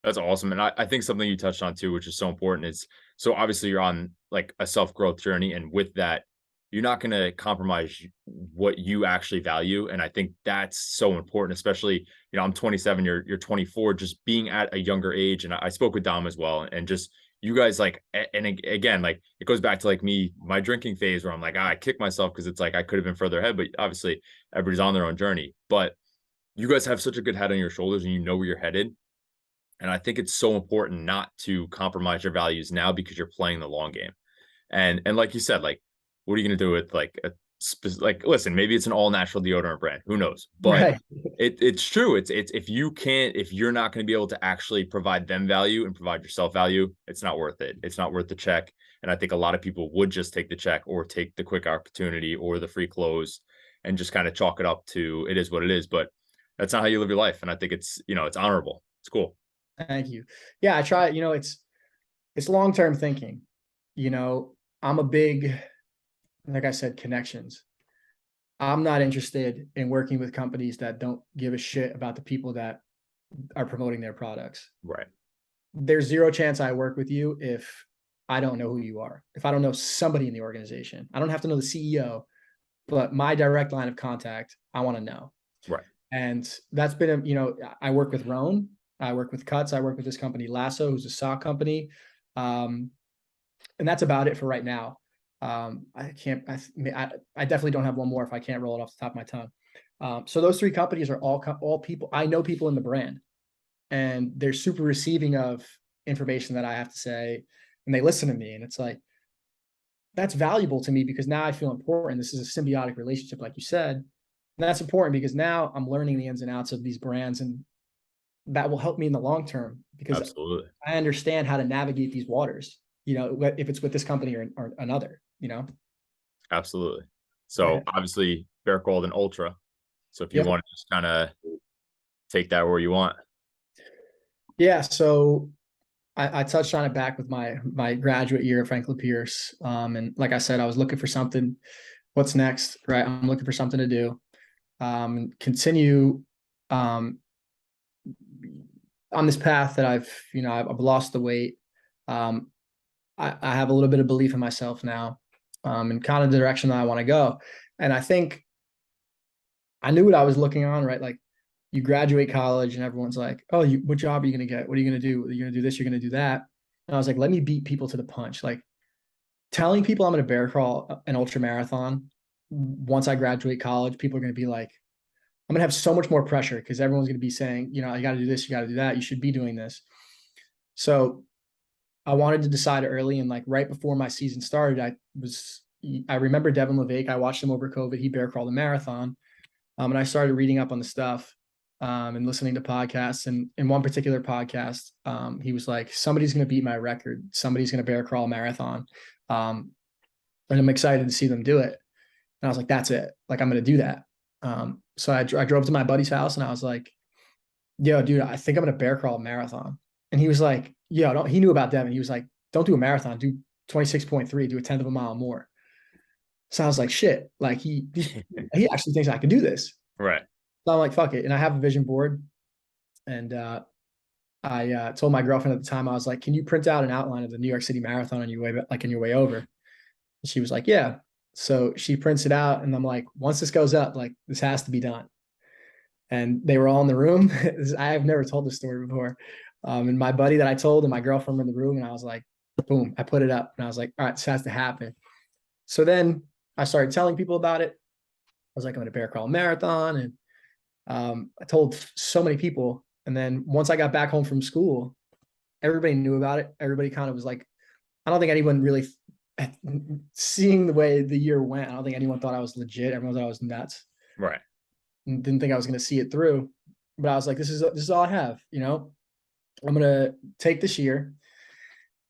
That's awesome. And I think something you touched on too, which is so important, is so obviously you're on like a self-growth journey. And with that, you're not going to compromise what you actually value. And I think that's so important, especially, I'm 27, you're 24, just being at a younger age. And I spoke with Dom as well. And just, you guys like, again, like it goes back to like me, my drinking phase where I'm like, I kick myself because it's like I could have been further ahead, but obviously everybody's on their own journey. But you guys have such a good head on your shoulders and you know where you're headed. And I think it's so important not to compromise your values now because you're playing the long game. And like you said, like, what are you gonna do with like a like? Listen, maybe it's an all natural deodorant brand. Who knows? But Right. it's true. It's if you can't, if you're not going to be able to actually provide them value and provide yourself value, it's not worth it. It's not worth the check. And I think a lot of people would just take the check or take the quick opportunity or the free clothes and just kind of chalk it up to it is what it is. But that's not how you live your life. And I think it's, it's honorable. It's cool. Thank you. Yeah, I try, it's long-term thinking. I'm a big, like I said, connections. I'm not interested in working with companies that don't give a shit about the people that are promoting their products. Right. There's zero chance I work with you if I don't know who you are. If I don't know somebody in the organization, I don't have to know the CEO, but my direct line of contact, I want to know. Right. And that's been, I work with Roan, I work with Cuts, I work with this company Lasso, who's a sock company. And that's about it for right now. I can't, I definitely don't have one more if I can't roll it off the top of my tongue. So those three companies are all people, I know people in the brand, and they're super receiving of information that I have to say, and they listen to me. And it's like, that's valuable to me because now I feel important. This is a symbiotic relationship, like you said. And that's important because now I'm learning the ins and outs of these brands, and that will help me in the long term because Absolutely. I understand how to navigate these waters, if it's with this company or another. Absolutely. Yeah. So obviously Bear Gold and Ultra. So if you Yep. want to just kind of take that where you want. Yeah. So I touched on it back with my graduate year at Franklin Pierce. And like I said, I was looking for something. What's next? Right. I'm looking for something to do. Continue um, on this path that I've lost the weight. Um, I have a little bit of belief in myself now, and kind of the direction that I want to go. And I think I knew what I was looking on, right? Like you graduate college and everyone's like, oh, what job are you going to get? What are you going to do? You're going to do this, you're going to do that. And I was like, let me beat people to the punch. Like telling people I'm going to bear crawl an ultra marathon once I graduate college, people are going to be like, I'm going to have so much more pressure because everyone's going to be saying, you got to do this, you got to do that. You should be doing this. So I wanted to decide early, and like right before my season started, I remember Devin LeVake. I watched him over COVID. He bear crawled a marathon. And I started reading up on the stuff, and listening to podcasts. And in one particular podcast, he was like, somebody's going to beat my record. Somebody's going to bear crawl a marathon. And I'm excited to see them do it. And I was like, that's it. Like, I'm going to do that. So I drove to my buddy's house and I was like, yo, dude, I think I'm going to bear crawl a marathon. And he was like, yo, he knew about Devin. He was like, don't do a marathon, do 26.3, do a tenth of a mile more. So I was like, shit, like he actually thinks I can do this. Right. So I'm like, fuck it. And I have a vision board. And I told my girlfriend at the time, I was like, can you print out an outline of the New York City Marathon on your way over? And she was like, yeah. So she prints it out, and I'm like, once this goes up, like this has to be done. And they were all in the room. I have never told this story before. And my buddy that I told and my girlfriend were in the room, and I was like, boom, I put it up, and I was like, all right, this has to happen. So then I started telling people about it. I was like, I'm going to bear crawl marathon. And I told so many people. And then once I got back home from school, everybody knew about it. Everybody kind of was like, I don't think anyone really, seeing the way the year went, I don't think anyone thought I was legit. Everyone thought I was nuts. Right. And didn't think I was going to see it through. But I was like, this is all I have. I'm going to take this year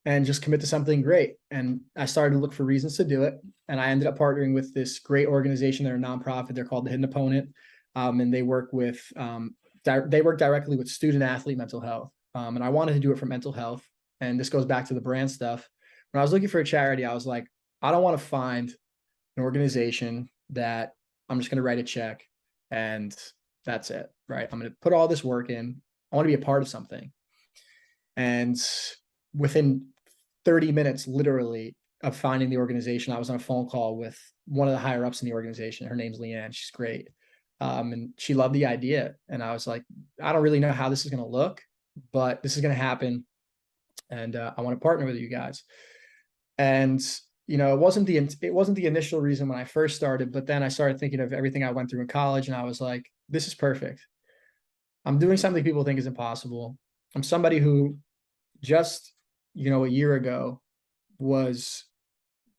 and just commit to something great. And I started to look for reasons to do it. And I ended up partnering with this great organization. They're a nonprofit. They're called The Hidden Opponent. And they work directly with student athlete mental health. And I wanted to do it for mental health. And this goes back to the brand stuff. When I was looking for a charity, I was like, I don't want to find an organization that I'm just going to write a check and that's it, right? I'm going to put all this work in. I want to be a part of something. And within 30 minutes, literally, of finding the organization, I was on a phone call with one of the higher ups in the organization. Her name's Leanne. She's great. And she loved the idea. And I was like, I don't really know how this is going to look, but this is going to happen. and I want to partner with you guys. And it wasn't the initial reason when I first started, but then I started thinking of everything I went through in college, and I was like, this is perfect. I'm doing something people think is impossible. I'm somebody who just, a year ago was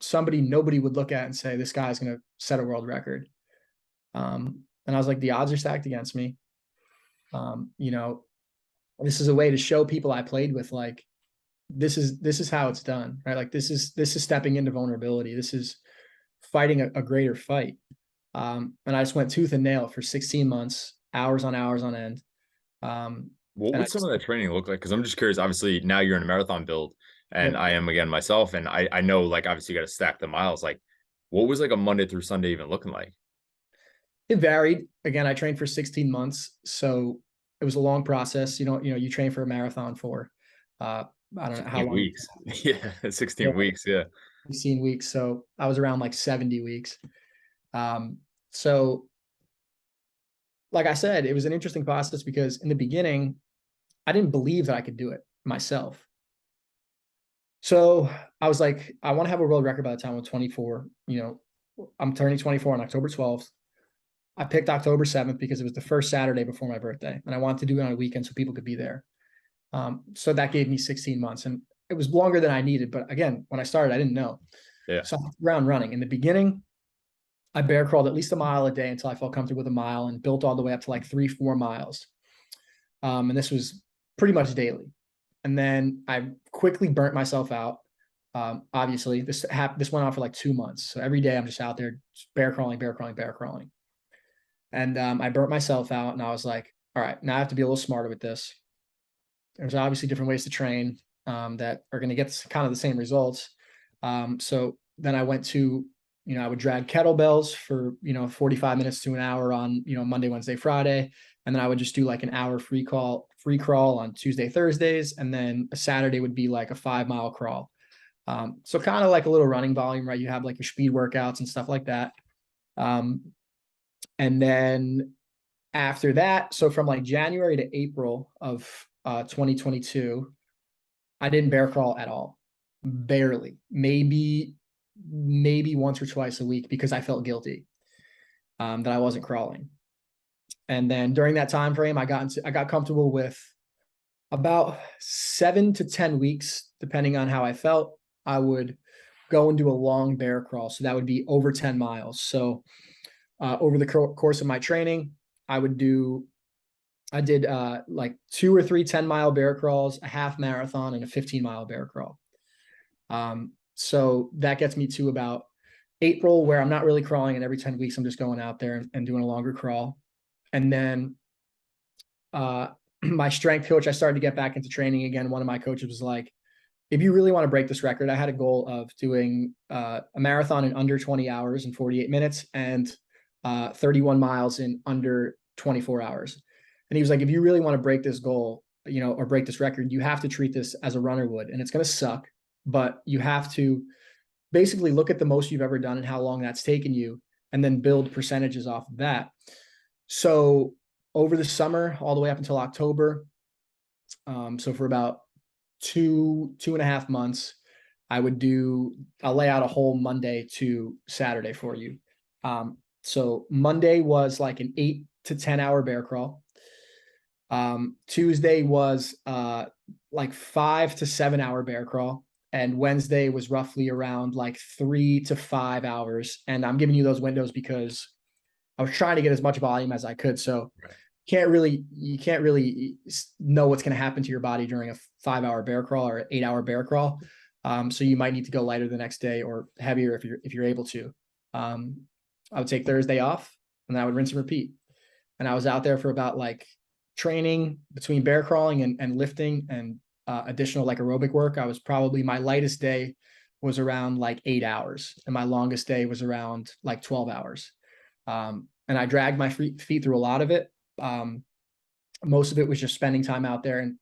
somebody nobody would look at and say, this guy's going to set a world record. And I was like, the odds are stacked against me. Um, you know, this is a way to show people I played with, like, this is how it's done, right? Like this is stepping into vulnerability. This is fighting a greater fight. And I just went tooth and nail for 16 months, hours on hours on end. What And I would some just, of that training look like? Because I'm just curious. Obviously, now you're in a marathon build, and yep, I am again myself, and I know like obviously you got to stack the miles. Like, what was like a Monday through Sunday even looking like? it varied. Again, I trained for 16 months, so it was a long process. You train for a marathon for, I don't know how 16 long. weeks. Yeah, Yeah, 16 weeks. Yeah. 16 weeks. So I was around like 70 weeks. So like I said, it was an interesting process because in the beginning, I didn't believe that I could do it myself. So I was like, I want to have a world record by the time I'm 24. I'm turning 24 on October 12th. I picked October 7th because it was the first Saturday before my birthday, and I wanted to do it on a weekend so people could be there. So that gave me 16 months, and it was longer than I needed. But again, when I started, I didn't know. Yeah. So I hit the ground running. In the beginning, I bear crawled at least a mile a day until I felt comfortable with a mile, and built all the way up to like 3-4 miles. And this was pretty much daily. And then I quickly burnt myself out. Obviously, this went on for like 2 months. So every day I'm just out there just bear crawling, bear crawling, bear crawling. And I burnt myself out, and I was like, all right, now I have to be a little smarter with this. There's obviously different ways to train that are going to get kind of the same results. So then I went to, I would drag kettlebells for, 45 minutes to an hour on, Monday, Wednesday, Friday. And then I would just do like an hour free crawl on Tuesday, Thursdays. And then a Saturday would be like a 5-mile crawl. So kind of like a little running volume, right? You have like your speed workouts and stuff like that. And then after that, so from like January to April of 2022, I didn't bear crawl at all. Barely. Maybe once or twice a week because I felt guilty that I wasn't crawling. And then during that time frame, I got comfortable with about 7 to 10 weeks, depending on how I felt. I would go and do a long bear crawl. So that would be over 10 miles. So over the course of my training, I did like 2 or 3 10-mile bear crawls, a half marathon, and a 15-mile bear crawl. So that gets me to about April, where I'm not really crawling, and every 10 weeks I'm just going out there and doing a longer crawl. And then my strength coach, I started to get back into training again. One of my coaches was like, if you really want to break this record, I had a goal of doing a marathon in under 20 hours and 48 minutes and 31 miles in under 24 hours. And he was like, if you really want to break this goal, or break this record, you have to treat this as a runner would. And it's going to suck, but you have to basically look at the most you've ever done and how long that's taken you, and then build percentages off of that. So over the summer, all the way up until October, so for about 2.5 months, I'll lay out a whole Monday to Saturday for you. So Monday was like an 8 to 10 hour bear crawl. Tuesday was like 5 to 7 hour bear crawl. And Wednesday was roughly around like 3 to 5 hours. And I'm giving you those windows because I was trying to get as much volume as I could. So you can't really know what's going to happen to your body during a 5-hour bear crawl or an 8-hour bear crawl. So you might need to go lighter the next day or heavier if you're able to. I would take Thursday off, and I would rinse and repeat. And I was out there for about like training between bear crawling and lifting and additional like aerobic work. My lightest day was around like 8 hours, and my longest day was around like 12 hours. And I dragged my feet through a lot of it. Most of it was just spending time out there and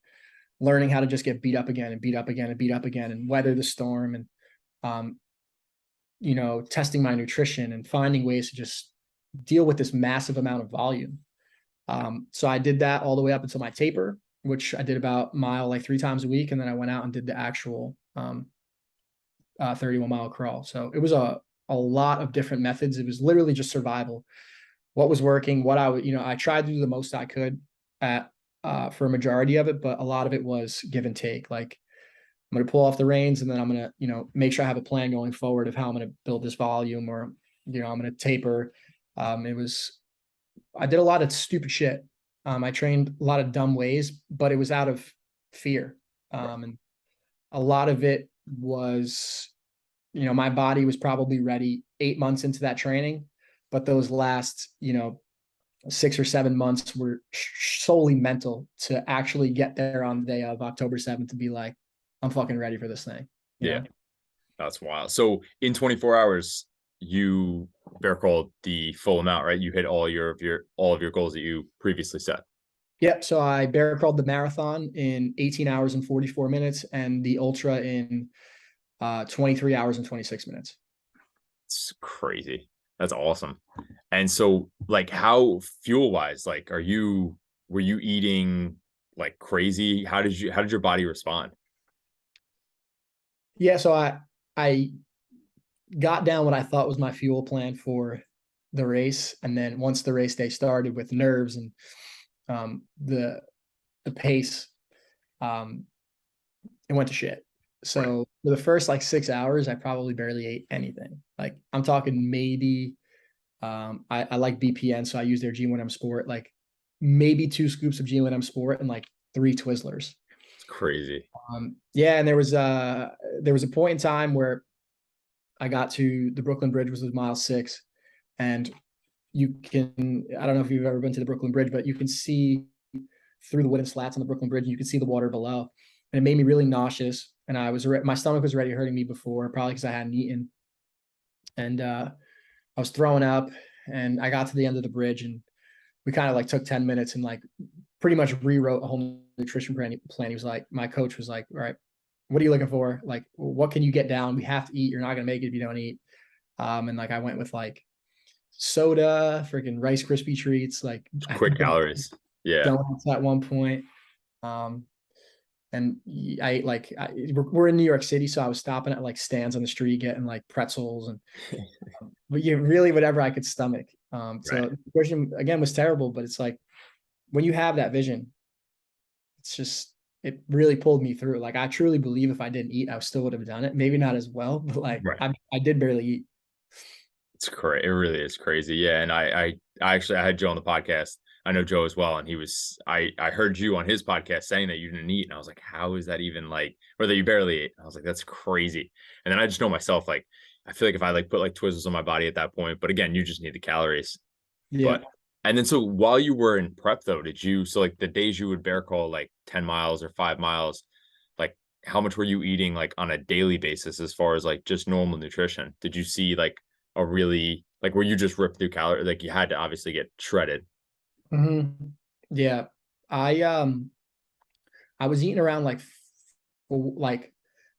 learning how to just get beat up again and beat up again and beat up again and weather the storm, and testing my nutrition and finding ways to just deal with this massive amount of volume. So I did that all the way up until my taper. which I did about mile like 3 times a week. And then I went out and did the actual 31-mile crawl. So it was a lot of different methods. It was literally just survival. What was working, what I would, I tried to do the most I could at for a majority of it, but a lot of it was give and take. Like I'm going to pull off the reins, and then I'm going to, make sure I have a plan going forward of how I'm going to build this volume, or, I'm going to taper. I did a lot of stupid shit. I trained a lot of dumb ways, but it was out of fear. And a lot of it was, my body was probably ready 8 months into that training, but those last, 6 or 7 months were solely mental to actually get there on the day of October 7th to be like, I'm fucking ready for this thing. Yeah, that's wild. So in 24 hours, you bear crawled the full amount, right? You hit all of your goals that you previously set. Yep. So I bear crawled the marathon in 18 hours and 44 minutes and the ultra in 23 hours and 26 minutes. It's crazy. That's awesome. And so like how fuel wise, like were you eating like crazy? How did your body respond? Yeah. So I got down what I thought was my fuel plan for the race. And then once the race day started with nerves and the pace, it went to shit. So for the first like 6 hours, I probably barely ate anything. Like I'm talking maybe, I like BPN, so I use their G1M Sport, like maybe 2 scoops of G1M Sport and like 3 Twizzlers. It's crazy. Yeah, and there was a point in time where I got to the Brooklyn Bridge, which was mile 6, and I don't know if you've ever been to the Brooklyn Bridge, but you can see through the wooden slats on the Brooklyn Bridge, and you can see the water below. And it made me really nauseous. And my stomach was already hurting me before, probably because I hadn't eaten. And I was throwing up, and I got to the end of the bridge, and we kind of like took 10 minutes and like pretty much rewrote a whole nutrition plan. He was like, my coach was like, all right, what are you looking for? Like, what can you get down? We have to eat. You're not going to make it if you don't eat. And like, I went with like soda, freaking Rice Krispie treats, like Quick calories. Yeah. donuts at one point. And I ate we're in New York City, so I was stopping at like stands on the street getting like pretzels and but really whatever I could stomach. So the nutrition again was terrible, but it's like when you have that vision, it really pulled me through. Like I truly believe if I didn't eat, I still would have done it. Maybe not as well, but like I did barely eat. It's crazy. It really is crazy. Yeah. And I actually I had Joe on the podcast. I know Joe as well. And I heard you on his podcast saying that you didn't eat. And I was like, how is that even like, or that you barely ate? I was like, that's crazy. And then I just know myself, like, I feel like if I like put like Twizzlers on my body at that point, but again, you just need the calories. Yeah. And then so while you were in prep though, so like the days you would bear crawl like 10 miles or 5 miles, like how much were you eating like on a daily basis as far as like just normal nutrition? Did you see like a really like were you just ripped through calories? Like you had to obviously get shredded. Mm-hmm. Yeah. I was eating around like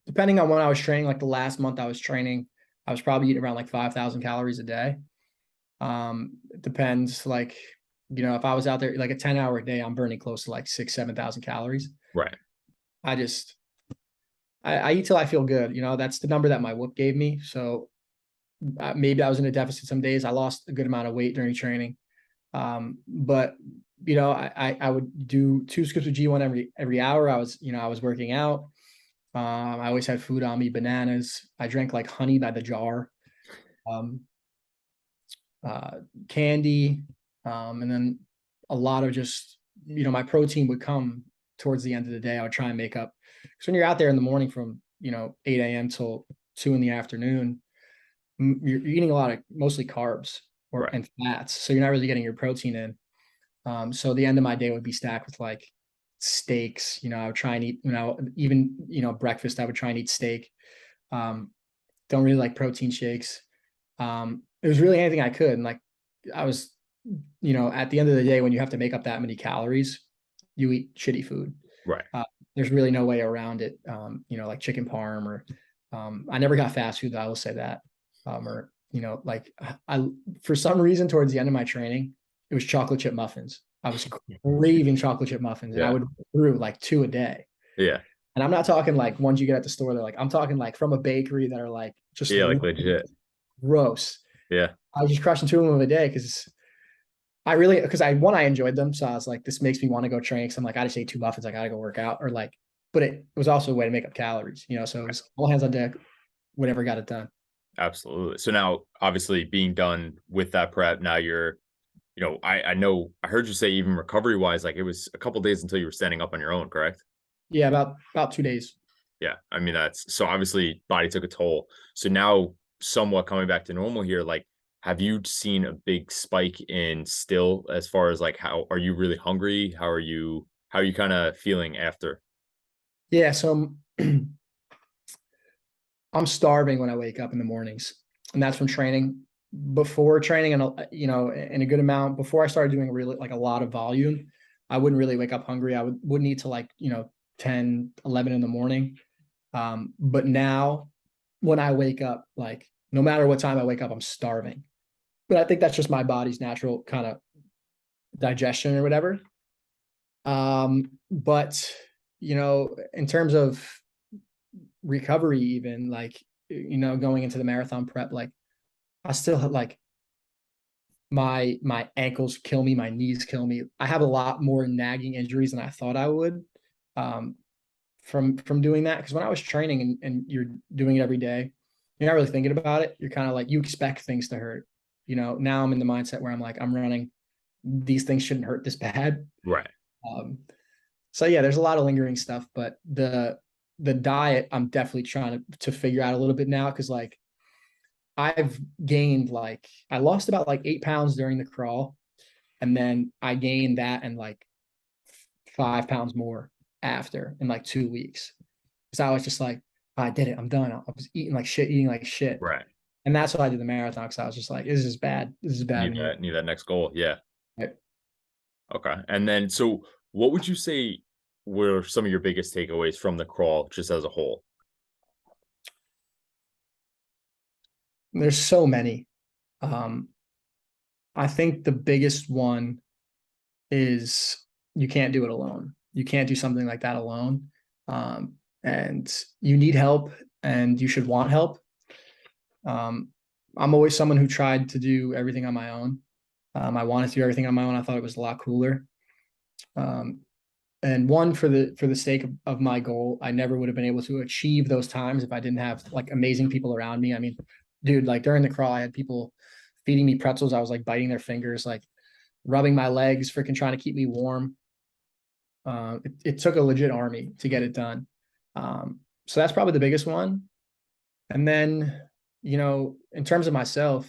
depending on when I was training, like the last month I was training, I was probably eating around like 5,000 calories a day. It depends, like, if I was out there like a 10-hour day, I'm burning close to like 7,000 calories. Right. I eat till I feel good. That's the number that my whoop gave me. So maybe I was in a deficit some days. I lost a good amount of weight during training. But I would do 2 scoops of G1 every hour. I was working out. I always had food on me, bananas. I drank like honey by the jar, candy, and then a lot of just, my protein would come towards the end of the day. I would try and make up. Because when you're out there in the morning from, 8 a.m. till 2 in the afternoon, you're eating a lot of mostly carbs and fats. So you're not really getting your protein in. So the end of my day would be stacked with like steaks. I would try and eat, even, breakfast, I would try and eat steak. Don't really like protein shakes. It was really anything I could. And like, I was, at the end of the day, when you have to make up that many calories, you eat shitty food. Right. There's really no way around it. Like chicken parm or, I never got fast food, I will say that. Like for some reason towards the end of my training, it was chocolate chip muffins. I was craving chocolate chip muffins, and I Yeah. would go through like 2 a day. Yeah. And I'm not talking like ones you get at the store. They're like, I'm talking like from a bakery that are like just Yeah, like legit. gross. Yeah. I was just crushing 2 of them a day because I enjoyed them. So I was like, this makes me want to go train. Cause I'm like, I just ate 2 muffins. I got to go work out, or like, but it was also a way to make up calories, you know? So it was all hands on deck, whatever got it done. Absolutely. So now, obviously, being done with that prep, now you're, I know I heard you say even recovery wise, like it was a couple days until you were standing up on your own, correct? Yeah. About 2 days. Yeah. I mean, that's so obviously body took a toll. So now, somewhat coming back to normal here, like, have you seen a big spike in still as far as like how are you really hungry? How are you kind of feeling after? Yeah. So I'm starving when I wake up in the mornings, and that's from training. Before training, and in a good amount, before I started doing really like a lot of volume, I wouldn't really wake up hungry. I would need to like 10, 11 in the morning. But now when I wake up, like no matter what time I wake up, I'm starving. But I think that's just my body's natural kind of digestion or whatever. But in terms of recovery, even like going into the marathon prep, like I still have like my ankles kill me, my knees kill me. I have a lot more nagging injuries than I thought I would, um, from doing that. Because when I was training and you're doing it every day, you're not really thinking about it. You're kind of like you expect things to hurt. Now I'm in the mindset where I'm like, I'm running. These things shouldn't hurt this bad. Right. Um, so yeah, there's a lot of lingering stuff, but the diet I'm definitely trying to figure out a little bit now, because like I've gained like I lost about like 8 pounds during the crawl, and then I gained that and like 5 pounds more after in like 2 weeks. So I was just like, I did it, I'm done. I was eating like shit. Right. And that's why I did the marathon, because I was just like, this is bad. This is bad news. Need that next goal. Yeah. Right. Okay. And then, so what would you say were some of your biggest takeaways from the crawl just as a whole? There's so many. Um, I think the biggest one is you can't do it alone. You can't do something like that alone. And you need help, and you should want help. Um, I'm always someone who tried to do everything on my own. I wanted to do everything on my own. I thought it was a lot cooler. Um, and one, for the sake of my goal, I never would have been able to achieve those times if I didn't have like amazing people around me. I mean, dude, like during the crawl, I had people feeding me pretzels. I was like biting their fingers, like rubbing my legs, freaking trying to keep me warm. It took a legit army to get it done. So that's probably the biggest one. And then, in terms of myself,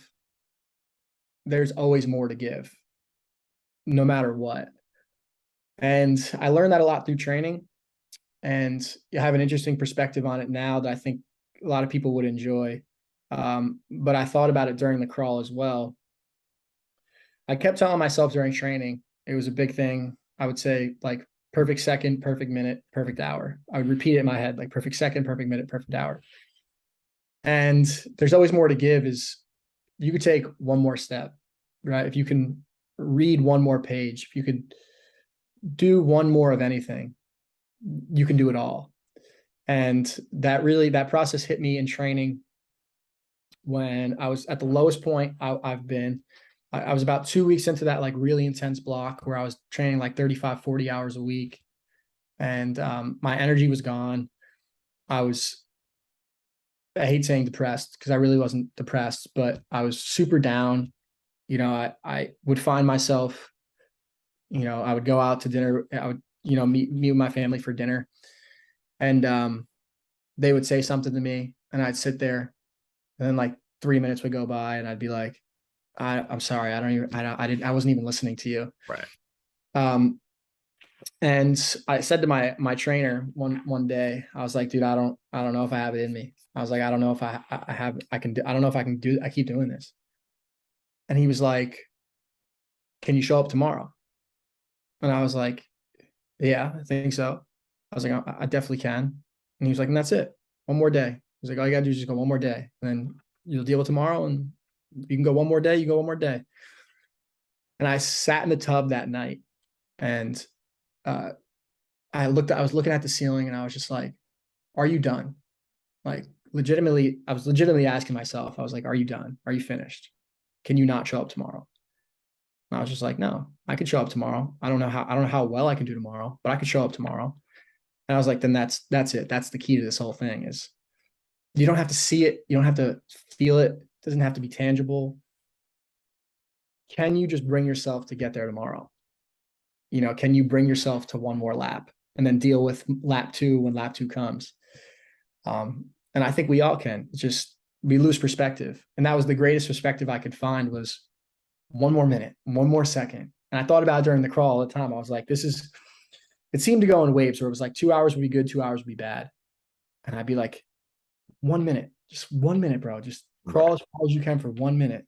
there's always more to give, no matter what. And I learned that a lot through training. And I have an interesting perspective on it now that I think a lot of people would enjoy. But I thought about it during the crawl as well. I kept telling myself during training, it was a big thing. I would say like perfect second, perfect minute, perfect hour. I would repeat it in my head, like perfect second, perfect minute, perfect hour. And there's always more to give. Is you could take one more step, right? If you can read one more page, if you could do one more of anything, you can do it all. And that process hit me in training when I was at the lowest point I've been. I was about 2 weeks into that like really intense block where I was training like 35, 40 hours a week. And my energy was gone. I hate saying depressed because I really wasn't depressed, but I was super down. I would find myself, I would go out to dinner. I would, meet with my family for dinner, and they would say something to me, and I'd sit there, and then like 3 minutes would go by, and I'd be like, I'm sorry, I wasn't even listening to you. Right. Um, and I said to my trainer one day, I was like, dude, I don't know if I have it in me. I was like, I don't know if I can do, I don't know if I can do, I keep doing this. And he was like, can you show up tomorrow? And I was like, yeah, I think so. I was like, I definitely can. And he was like, and that's it. One more day. He's like, all you gotta do is just go one more day. And then you'll deal with tomorrow, and you can go one more day, you go one more day. And I sat in the tub that night And uh, I was looking at the ceiling and I was just like, are you done? Like legitimately, I was legitimately asking myself, I was like, are you done? Are you finished? Can you not show up tomorrow? And I was just like, no, I can show up tomorrow. I don't know how well I can do tomorrow, but I can show up tomorrow. And I was like, then that's it. That's the key to this whole thing is you don't have to see it. You don't have to feel it. It doesn't have to be tangible. Can you just bring yourself to get there tomorrow? Can you bring yourself to one more lap and then deal with lap two when lap two comes? And I think we all can. It's just we lose perspective. And that was the greatest perspective I could find was one more minute, one more second. And I thought about it during the crawl all the time. I was like, it seemed to go in waves where it was like 2 hours would be good, 2 hours would be bad. And I'd be like, 1 minute, just 1 minute, bro. Just crawl Right. as far as you can for 1 minute.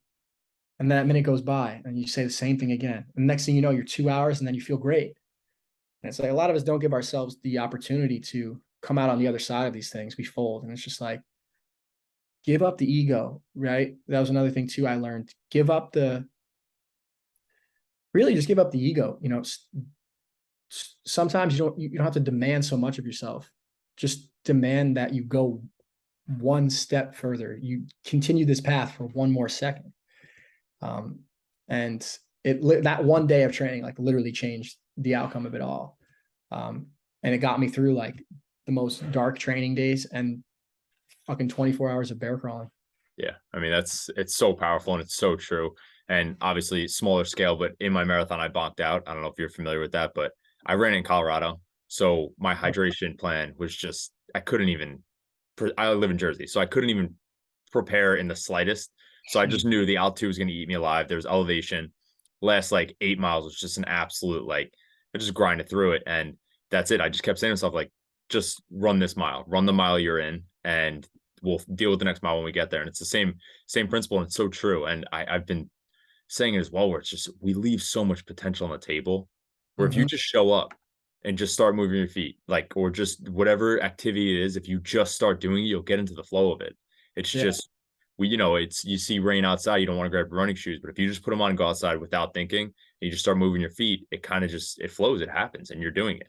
And that minute goes by and you say the same thing again. And the next thing you know, you're 2 hours and then you feel great. And it's like a lot of us don't give ourselves the opportunity to come out on the other side of these things. We fold. And it's just like, give up the ego, right? That was another thing too I learned. Really just give up the ego. Sometimes you don't have to demand so much of yourself. Just demand that you go one step further. You continue this path for one more second. And that one day of training like literally changed the outcome of it all. And it got me through like the most dark training days and fucking 24 hours of bear crawling. Yeah. I mean, it's so powerful and it's so true. And obviously smaller scale, but in my marathon, I bonked out. I don't know if you're familiar with that, but I ran in Colorado. So my hydration plan was just, I couldn't even, I live in Jersey, so I couldn't even prepare in the slightest. So I just knew the altitude was going to eat me alive. There was elevation. Last like 8 miles was just an absolute, like, I just grinded through it. And that's it. I just kept saying to myself, like, just run this mile, run the mile you're in, and we'll deal with the next mile when we get there. And it's the same principle. And it's so true. And I've been saying it as well, where it's just we leave so much potential on the table. Where if you Mm-hmm. just show up and just start moving your feet, like, or just whatever activity it is, if you just start doing it, you'll get into the flow of it. It's Yeah. just it's you see rain outside, you don't want to grab your running shoes, but if you just put them on and go outside without thinking, and you just start moving your feet, it kind of just it flows, it happens, and you're doing it.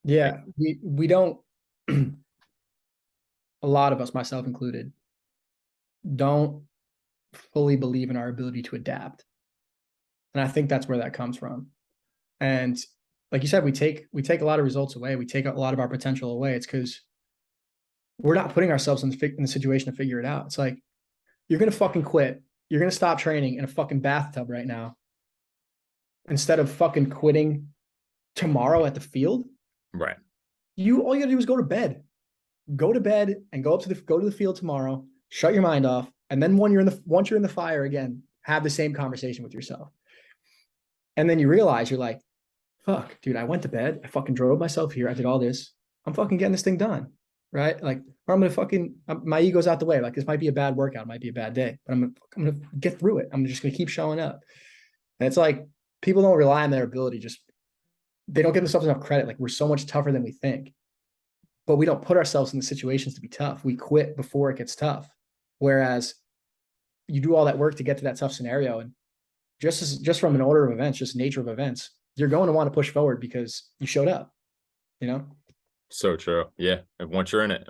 Like, Yeah. We don't, a lot of us, myself included, don't fully believe in our ability to adapt. And I think that's where that comes from. And like you said, we take a lot of results away. We take a lot of our potential away. It's because we're not putting ourselves in the situation to figure it out. It's like you're gonna fucking quit. You're gonna stop training in a fucking bathtub right now instead of fucking quitting tomorrow at the field. right. You all you gotta do is go to bed. Go to bed and go to the field tomorrow. Shut your mind off, and then once you're in the fire again, have the same conversation with yourself. And then you realize you're like, fuck, dude, I went to bed. I fucking drove myself here. I did all this. I'm fucking getting this thing done. Right. Like, or I'm going to fucking, my ego's out the way. Like, this might be a bad workout. It might be a bad day, but I'm going to get through it. I'm just going to keep showing up. And it's like, people don't rely on their ability. They don't give themselves enough credit. Like, we're so much tougher than we think, but we don't put ourselves in the situations to be tough. We quit before it gets tough. Whereas you do all that work to get to that tough scenario. And just from an order of events, just nature of events, you're going to want to push forward because you showed up, you know? So true. Yeah. And once you're in it,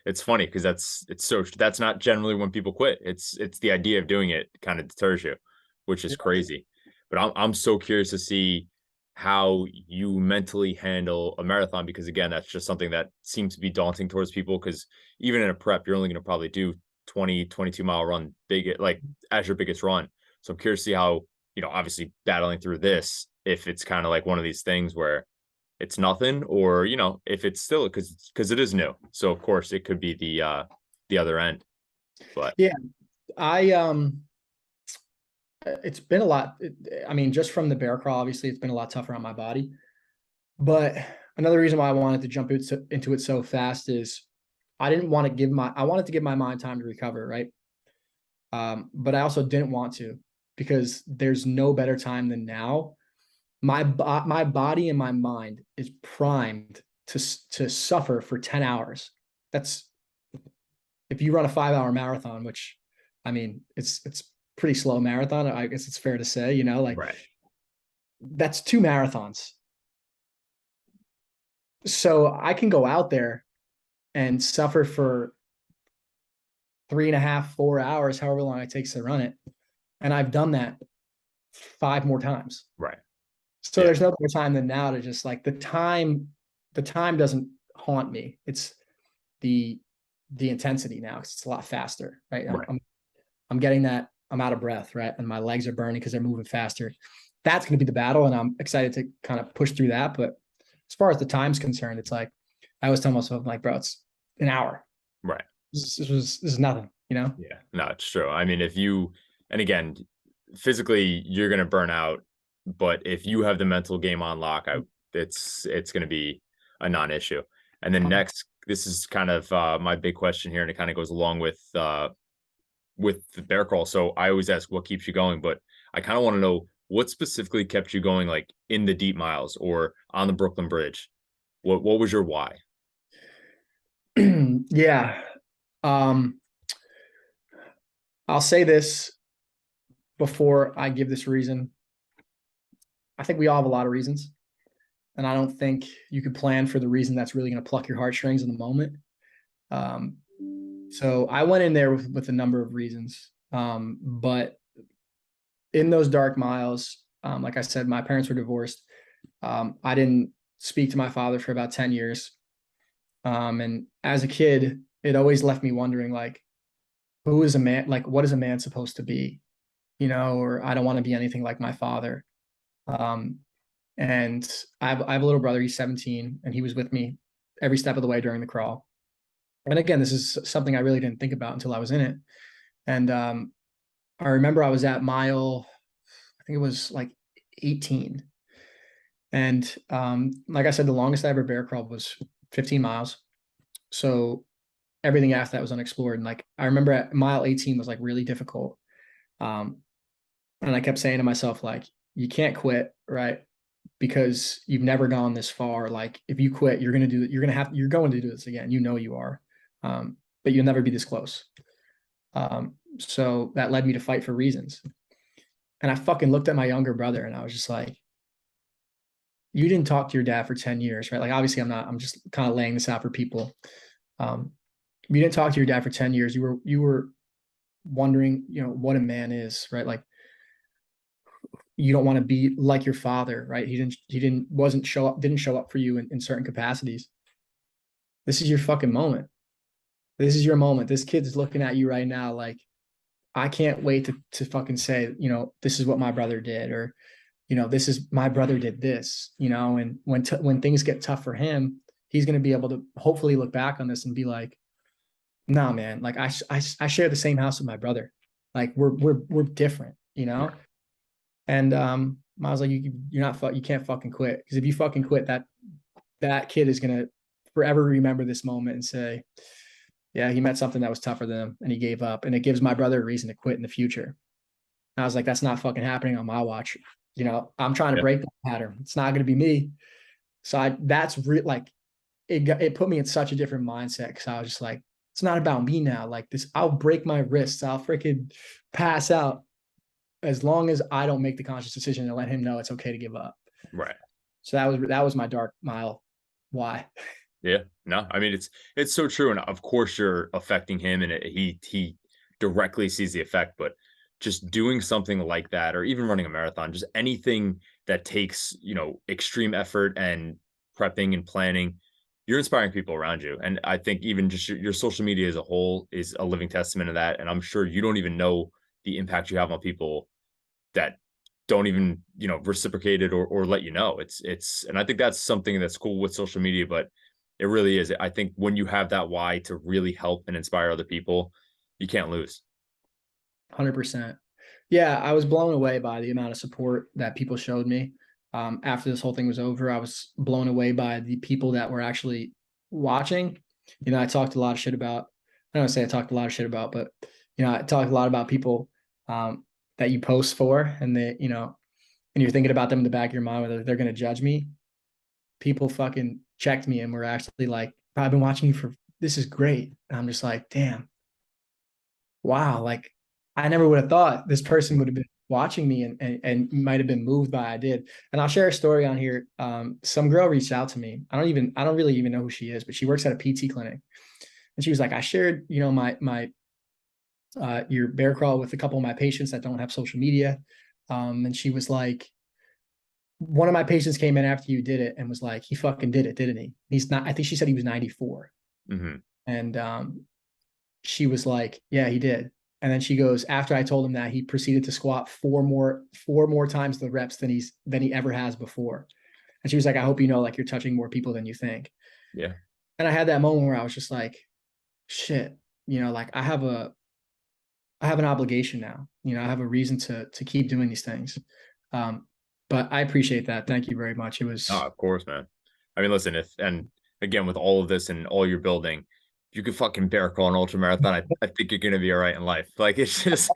it's funny because that's not generally when people quit. It's the idea of doing it kind of deters you, which is Yeah. crazy. But I'm so curious to see how you mentally handle a marathon, because again, that's just something that seems to be daunting towards people, because even in a prep, you're only going to probably do 22 mile run like as your biggest run. So I'm curious to see how, obviously battling through this, if it's kind of like one of these things where it's nothing, or if it's still, because it is new, so of course it could be the other end. But Yeah. I, it's been a lot. I mean, just from the bear crawl, obviously it's been a lot tougher on my body, but another reason why I wanted to jump into it so fast is I wanted to give my mind time to recover. Right. But I also didn't want to, because there's no better time than now. My body and my mind is primed to suffer for 10 hours. That's if you run a 5 hour marathon, which, I mean, it's pretty slow marathon. I guess it's fair to say, like right. that's 2 marathons. So I can go out there and suffer for 3.5, 4 hours, however long it takes to run it. And I've done that 5 more times. Right. So Yeah. there's no better time than now to just like the time doesn't haunt me. It's the intensity now, 'cause it's a lot faster, right? Right. I'm getting that I'm out of breath, right? And my legs are burning because they're moving faster. That's going to be the battle, and I'm excited to kind of push through that. But as far as the time's concerned, it's like I always tell myself, like, bro, it's an hour. Right. This is nothing, you know? Yeah. No, it's true. I mean, if you, and again, physically you're going to burn out, but if you have the mental game on lock, it's going to be a non-issue. And then next, this is kind of my big question here, and it kind of goes along with the bear crawl. So I always ask what keeps you going, but I kind of want to know what specifically kept you going, like in the deep miles or on the Brooklyn Bridge. What was your why? Yeah. Um, I'll say this before I give this reason. I think we all have a lot of reasons. And I don't think you could plan for the reason that's really going to pluck your heartstrings in the moment. Um, so I went in there with a number of reasons. But in those dark miles, like I said, my parents were divorced. I didn't speak to my father for about 10 years. And as a kid, it always left me wondering, like, who is a man? Like, what is a man supposed to be? You know, or I don't want to be anything like my father. Um, and I have a little brother. He's 17, and he was with me every step of the way during the crawl. And again, this is something I really didn't think about until I was in it. And I remember I was at mile, I think it was like 18. And like I said, the longest I ever bear crawled was 15 miles. So everything after that was unexplored. And like I remember at mile 18 was like really difficult. Um, and I kept saying to myself, like, you can't quit, right? Because you've never gone this far. Like if you quit, you're going to do this again. You know you are. But you'll never be this close. So that led me to fight for reasons. And I fucking looked at my younger brother and I was just like, you didn't talk to your dad for 10 years, right? Like obviously I'm just kind of laying this out for people. You didn't talk to your dad for 10 years. You were wondering, you know, what a man is, right? Like you don't want to be like your father, right? Didn't show up for you in certain capacities. This is your fucking moment. This is your moment. This kid's looking at you right now. Like, I can't wait to fucking say, you know, this is what my brother did, or, you know, this is my brother did this, you know, and when things get tough for him, he's going to be able to hopefully look back on this and be like, nah, man, like I share the same house with my brother. Like we're different, you know? And I was like, you can't fucking quit. Because if you fucking quit, that kid is gonna forever remember this moment and say, yeah, he met something that was tougher than him and he gave up. And it gives my brother a reason to quit in the future. And I was like, that's not fucking happening on my watch. You know, I'm trying to break that pattern. It's not gonna be me. So that's like it put me in such a different mindset because I was just like, it's not about me now. Like this, I'll break my wrists. I'll freaking pass out as long as I don't make the conscious decision to let him know it's okay to give up. Right. So that was my dark mile. Why? Yeah. No, I mean it's so true, and of course you're affecting him, and he directly sees the effect. But just doing something like that, or even running a marathon, just anything that takes extreme effort and prepping and planning, you're inspiring people around you. And I think even just your social media as a whole is a living testament of that. And I'm sure you don't even know the impact you have on people that don't even reciprocate it or let you know. It's and I think that's something that's cool with social media, but it really is. I think when you have that why to really help and inspire other people, you can't lose. 100%. Yeah, I was blown away by the amount of support that people showed me. After this whole thing was over, I was blown away by the people that were actually watching. You know, I talked a lot of shit about, I don't want to say I talked a lot of shit about, but, you know, I talked a lot about people that you post for, and they, you know, and you're thinking about them in the back of your mind, whether they're going to judge me. People fucking checked me and were actually like, I've been watching you for, this is great. And I'm just like, damn, wow. Like, I never would have thought this person would have been watching me and might have been moved by I did. And I'll share a story on here. Some girl reached out to me. I don't really even know who she is, but she works at a PT clinic. And she was like, I shared, my your bear crawl with a couple of my patients that don't have social media. And she was like, one of my patients came in after you did it and was like, he fucking did it, didn't he? He's not, I think she said he was 94. Mm-hmm. And she was like, yeah, he did. And then she goes, after I told him that, he proceeded to squat four more times the reps than he ever has before. And she was like, I hope you know, like, you're touching more people than you think. Yeah. And I had that moment where I was just like, shit, like I have an obligation now. I have a reason to keep doing these things. But I appreciate that. Thank you very much. It Oh, was of course, man. I mean, listen, and again, with all of this and all you're building, if you could fucking bear crawl an ultra marathon, I think you're gonna be all right in life. Like, it's just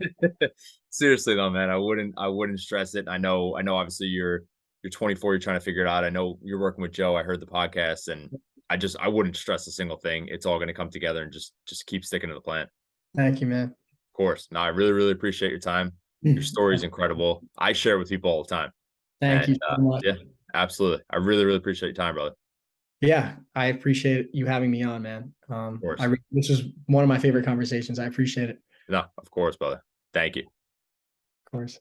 seriously though, man. I wouldn't stress it. I know. Obviously, you're 24. You're trying to figure it out. I know you're working with Joe. I heard the podcast, and I wouldn't stress a single thing. It's all gonna come together, and just keep sticking to the plan. thank you, man. Of course. No, I really, really appreciate your time. Your story is incredible. I share it with people all the time. Thank And you so much. yeah, absolutely. I really, really appreciate your time, brother. Yeah, I appreciate you having me on, man. Of course. This is one of my favorite conversations. I appreciate it. No, of course, brother. Thank you. Of course.